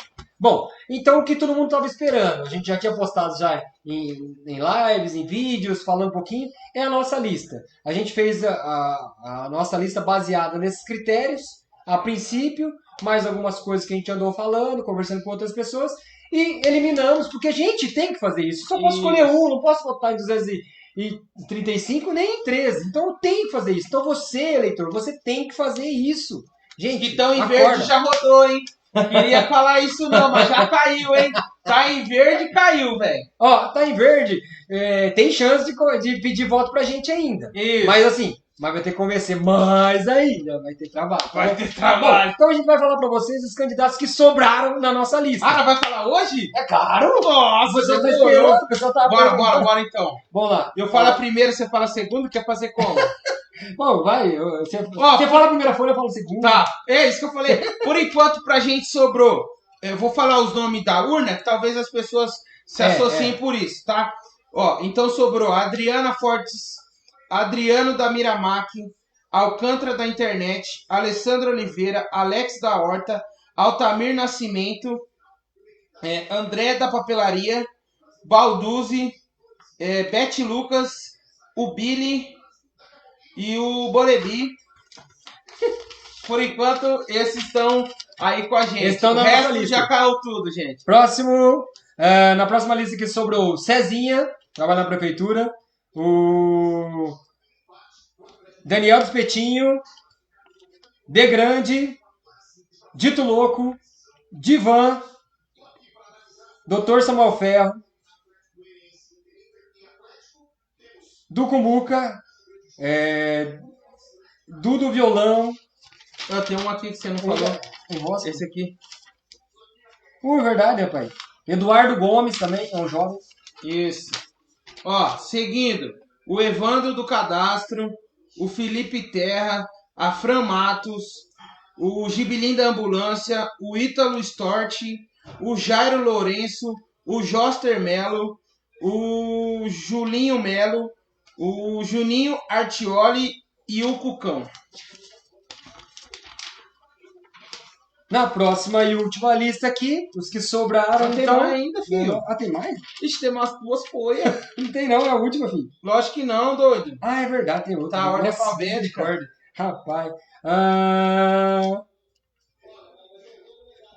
Bom, então o que todo mundo estava esperando, a gente já tinha postado já em lives, em vídeos, falando um pouquinho, é a nossa lista. A gente fez a nossa lista baseada nesses critérios, a princípio, mais algumas coisas que a gente andou falando, conversando com outras pessoas, e eliminamos, porque a gente tem que fazer isso. Só posso escolher um, não posso votar em 235 nem em 13. Então eu tenho que fazer isso. Então você, eleitor, você tem que fazer isso. Gente, que estão em acorda. verde já rodou, hein? Queria falar isso não, mas já caiu, hein? Tá em verde, caiu, velho. Tá em verde. Tem chance de pedir voto pra gente ainda. Isso. Mas assim, vai ter que convencer mais ainda. Vai ter trabalho. Vai ter trabalho. Bom, então a gente vai falar pra vocês os candidatos que sobraram na nossa lista. Vai falar hoje? É claro! Nossa, O pessoal tá demorou. esperando, o pessoal tá Bora perguntando. então. Vamos lá. Eu falo a primeira, você fala a segunda, quer fazer como? Bom, vai. Você fala a primeira folha, eu falo a segunda. Tá, é isso que eu falei. Por enquanto, pra gente sobrou. Eu vou falar os nomes da urna, que talvez as pessoas se associem por isso, tá? Então sobrou Adriana Fortes, Adriano da Miramac, Alcântara da Internet, Alessandro Oliveira, Alex da Horta, Altamir Nascimento, André da Papelaria, Balduzzi, Beth Lucas, o Billy e o Bolebi. Por enquanto, esses estão aí com a gente. Estão na o nossa resto lista. já caiu tudo, gente. Próximo. Na próxima lista que sobrou Cezinha, trabalha na prefeitura. O Daniel Despetinho, De Grande, Dito Louco, Divan, Dr. Samuel Ferro, Ducumuca, Dudo Violão. Eu tenho um aqui que você não falou. Nossa. Esse aqui. Verdade, rapaz. Eduardo Gomes também, é um jovem. Isso. Seguindo. O Evandro do Cadastro, o Felipe Terra, a Fran Matos, o Gibilim da Ambulância, o Ítalo Storti, o Jairo Lourenço, o Joster Melo, o Julinho Melo, o Juninho Artioli e o Cucão. Na próxima e última lista aqui, os que sobraram, Não tem então... mais ainda, filho. Tem mais? Ixi, tem umas 2 folhas. Não tem não, é a última, filho. Lógico que não, doido. É verdade, tem outra. Tá, a ordem Nossa, alfabética. misericórdia. Rapaz.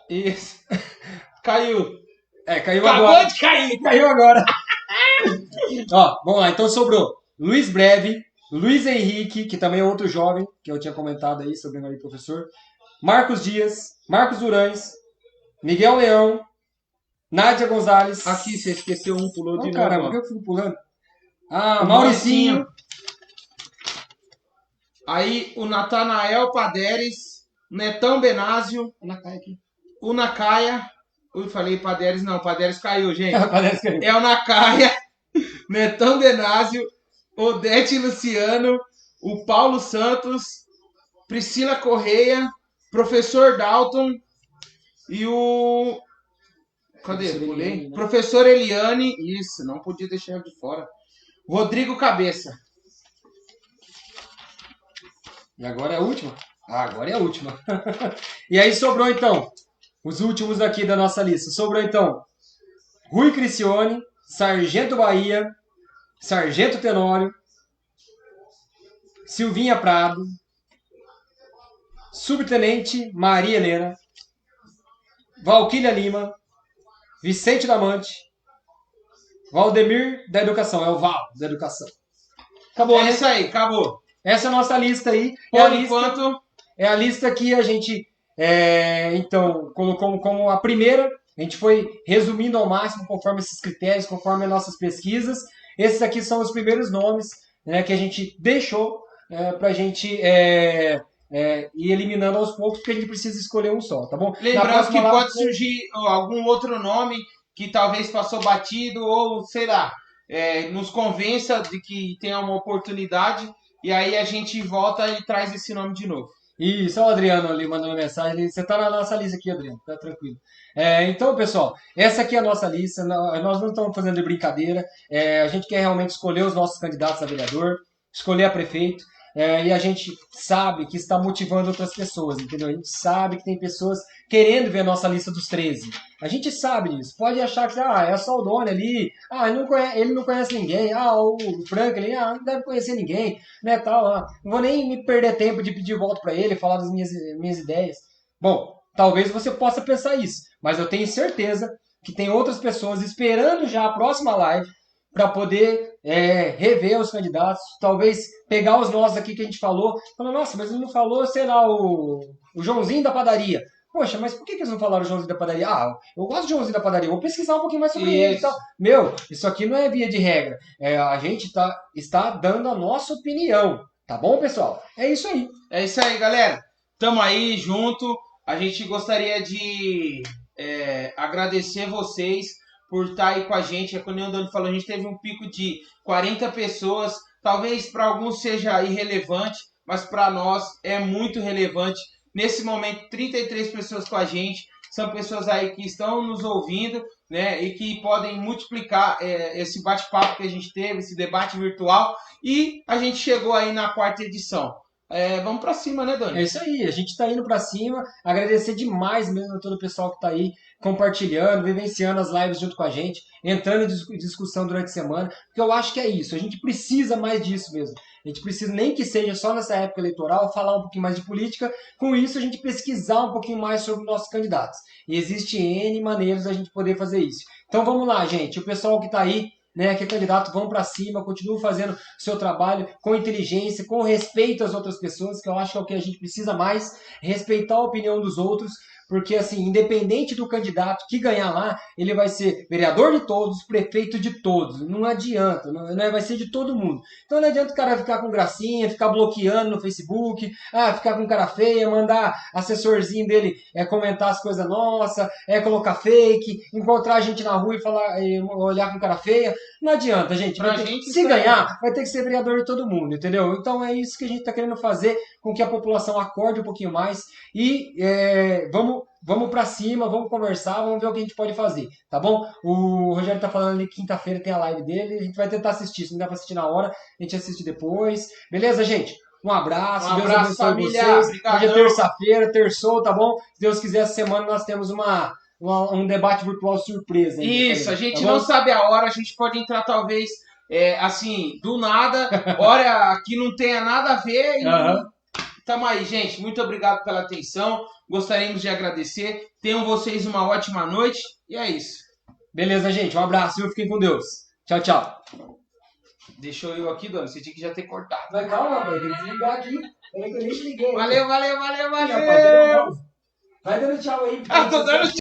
Isso. Caiu. Caiu Acabou agora. de cair. Caiu agora. Vamos lá. Então sobrou Luiz Breve, Luiz Henrique, que também é outro jovem, que eu tinha comentado aí, sobre o professor. Marcos Dias, Marcos Durães, Miguel Leão, Nádia Gonzalez. Aqui, você esqueceu um, pulou de Oh, novo. caramba, ó. por que eu fui pulando? Ah, O Mauricinho. Aí o Natanael Paderes, Netão Benásio, Na cara aqui. o Nakaya. Ui, falei Paderes, não, Paderes caiu, gente. Parece que É o Nakaya, Netão Benásio, Odete Luciano, o Paulo Santos, Priscila Correia, Professor Dalton e o. Cadê? Professor Pulei? Eliane, né? Professor Eliane. Isso, não podia deixar ele de fora. Rodrigo Cabeça. E agora é a última? Ah, agora é a última. E aí sobrou então, os últimos aqui da nossa lista. Sobrou então, Rui Cricione, Sargento Bahia, Sargento Tenório, Silvinha Prado, Subtenente Maria Helena, Valquília Lima, Vicente Damante, Valdemir da Educação, é o Val da Educação. Acabou, É né? isso aí, acabou. Essa é a nossa lista aí. Por enquanto, É a lista que a gente, então, colocou como a primeira. A gente foi resumindo ao máximo conforme esses critérios, conforme as nossas pesquisas. Esses aqui são os primeiros nomes, né, que a gente deixou para a gente ir eliminando aos poucos, porque a gente precisa escolher um só, tá bom? Na lembrando próxima que live- pode surgir algum outro nome que talvez passou batido ou, sei lá, nos convença de que tem uma oportunidade e aí a gente volta e traz esse nome de novo. Isso, olha o Adriano ali mandando mensagem. Você tá na nossa lista aqui, Adriano, tá tranquilo. Então, pessoal, essa aqui é a nossa lista. Nós não estamos fazendo de brincadeira. A gente quer realmente escolher os nossos candidatos a vereador, escolher a prefeito. E a gente sabe que está motivando outras pessoas, entendeu? A gente sabe que tem pessoas querendo ver a nossa lista dos 13. A gente sabe disso. Pode achar que é só o Doni ali, ele não conhece ninguém, o Franklin, não deve conhecer ninguém, né, tal. Não vou nem me perder tempo de pedir voto para ele, falar das minhas ideias. Bom, talvez você possa pensar isso, mas eu tenho certeza que tem outras pessoas esperando já a próxima live para poder rever os candidatos, talvez pegar os nossos aqui que a gente falou, falar, nossa, mas ele não falou, sei lá, o Joãozinho da padaria. Poxa, mas por que eles não falaram o Joãozinho da padaria? Eu gosto do Joãozinho da padaria, vou pesquisar um pouquinho mais sobre ele e tal. Meu, isso aqui não é via de regra. A gente está dando a nossa opinião, tá bom, pessoal? É isso aí. É isso aí, galera. Tamo aí junto. A gente gostaria de agradecer vocês por estar aí com a gente. Como o Doni falou, a gente teve um pico de 40 pessoas. Talvez para alguns seja irrelevante, mas para nós é muito relevante. Nesse momento, 33 pessoas com a gente. São pessoas aí que estão nos ouvindo, né? E que podem multiplicar esse bate-papo que a gente teve, esse debate virtual. E a gente chegou aí na 4ª edição. Vamos para cima, né, Doni? É isso aí, a gente está indo para cima. Agradecer demais mesmo a todo o pessoal que está aí compartilhando, vivenciando as lives junto com a gente, entrando em discussão durante a semana, porque eu acho que é isso, a gente precisa mais disso mesmo. A gente precisa, nem que seja só nessa época eleitoral, falar um pouquinho mais de política, com isso a gente pesquisar um pouquinho mais sobre nossos candidatos. E existe N maneiras da gente poder fazer isso. Então vamos lá, gente, o pessoal que está aí, né, que é candidato, vão para cima, continuem fazendo seu trabalho com inteligência, com respeito às outras pessoas, que eu acho que é o que a gente precisa mais, respeitar a opinião dos outros, porque assim, independente do candidato que ganhar lá, ele vai ser vereador de todos, prefeito de todos, não adianta, não vai ser de todo mundo. Então não adianta o cara ficar com gracinha, ficar bloqueando no Facebook, ficar com cara feia, mandar assessorzinho dele comentar as coisas nossas, colocar fake, encontrar a gente na rua e falar, olhar com cara feia. Não adianta, gente. Se ganhar, vai ter que ser vereador de todo mundo, entendeu? Então é isso que a gente está querendo fazer, com que a população acorde um pouquinho mais e vamos para cima, vamos conversar, vamos ver o que a gente pode fazer, tá bom? O Rogério tá falando ali que quinta-feira tem a live dele, a gente vai tentar assistir, se não dá para assistir na hora, a gente assiste depois. Beleza, gente? Um abraço, Deus abençoe família. vocês. Obrigadão. Hoje é terça-feira, terçou, tá bom? Se Deus quiser, essa semana nós temos um debate virtual surpresa. Isso, a gente não sabe a hora, a gente pode entrar talvez assim, do nada, hora que não tenha nada a ver e tamo aí, gente. Muito obrigado pela atenção. Gostaríamos de agradecer. Tenham vocês uma ótima noite. E é isso. Beleza, gente. Um abraço, viu? Fiquem com Deus. Tchau, tchau. Deixa eu aqui, Dona. Você tinha que já ter cortado. Mas calma, velho. Tem que desligar aqui. Peraí que eu nem te liguei. Valeu. Vai dando tchau aí. Tô dando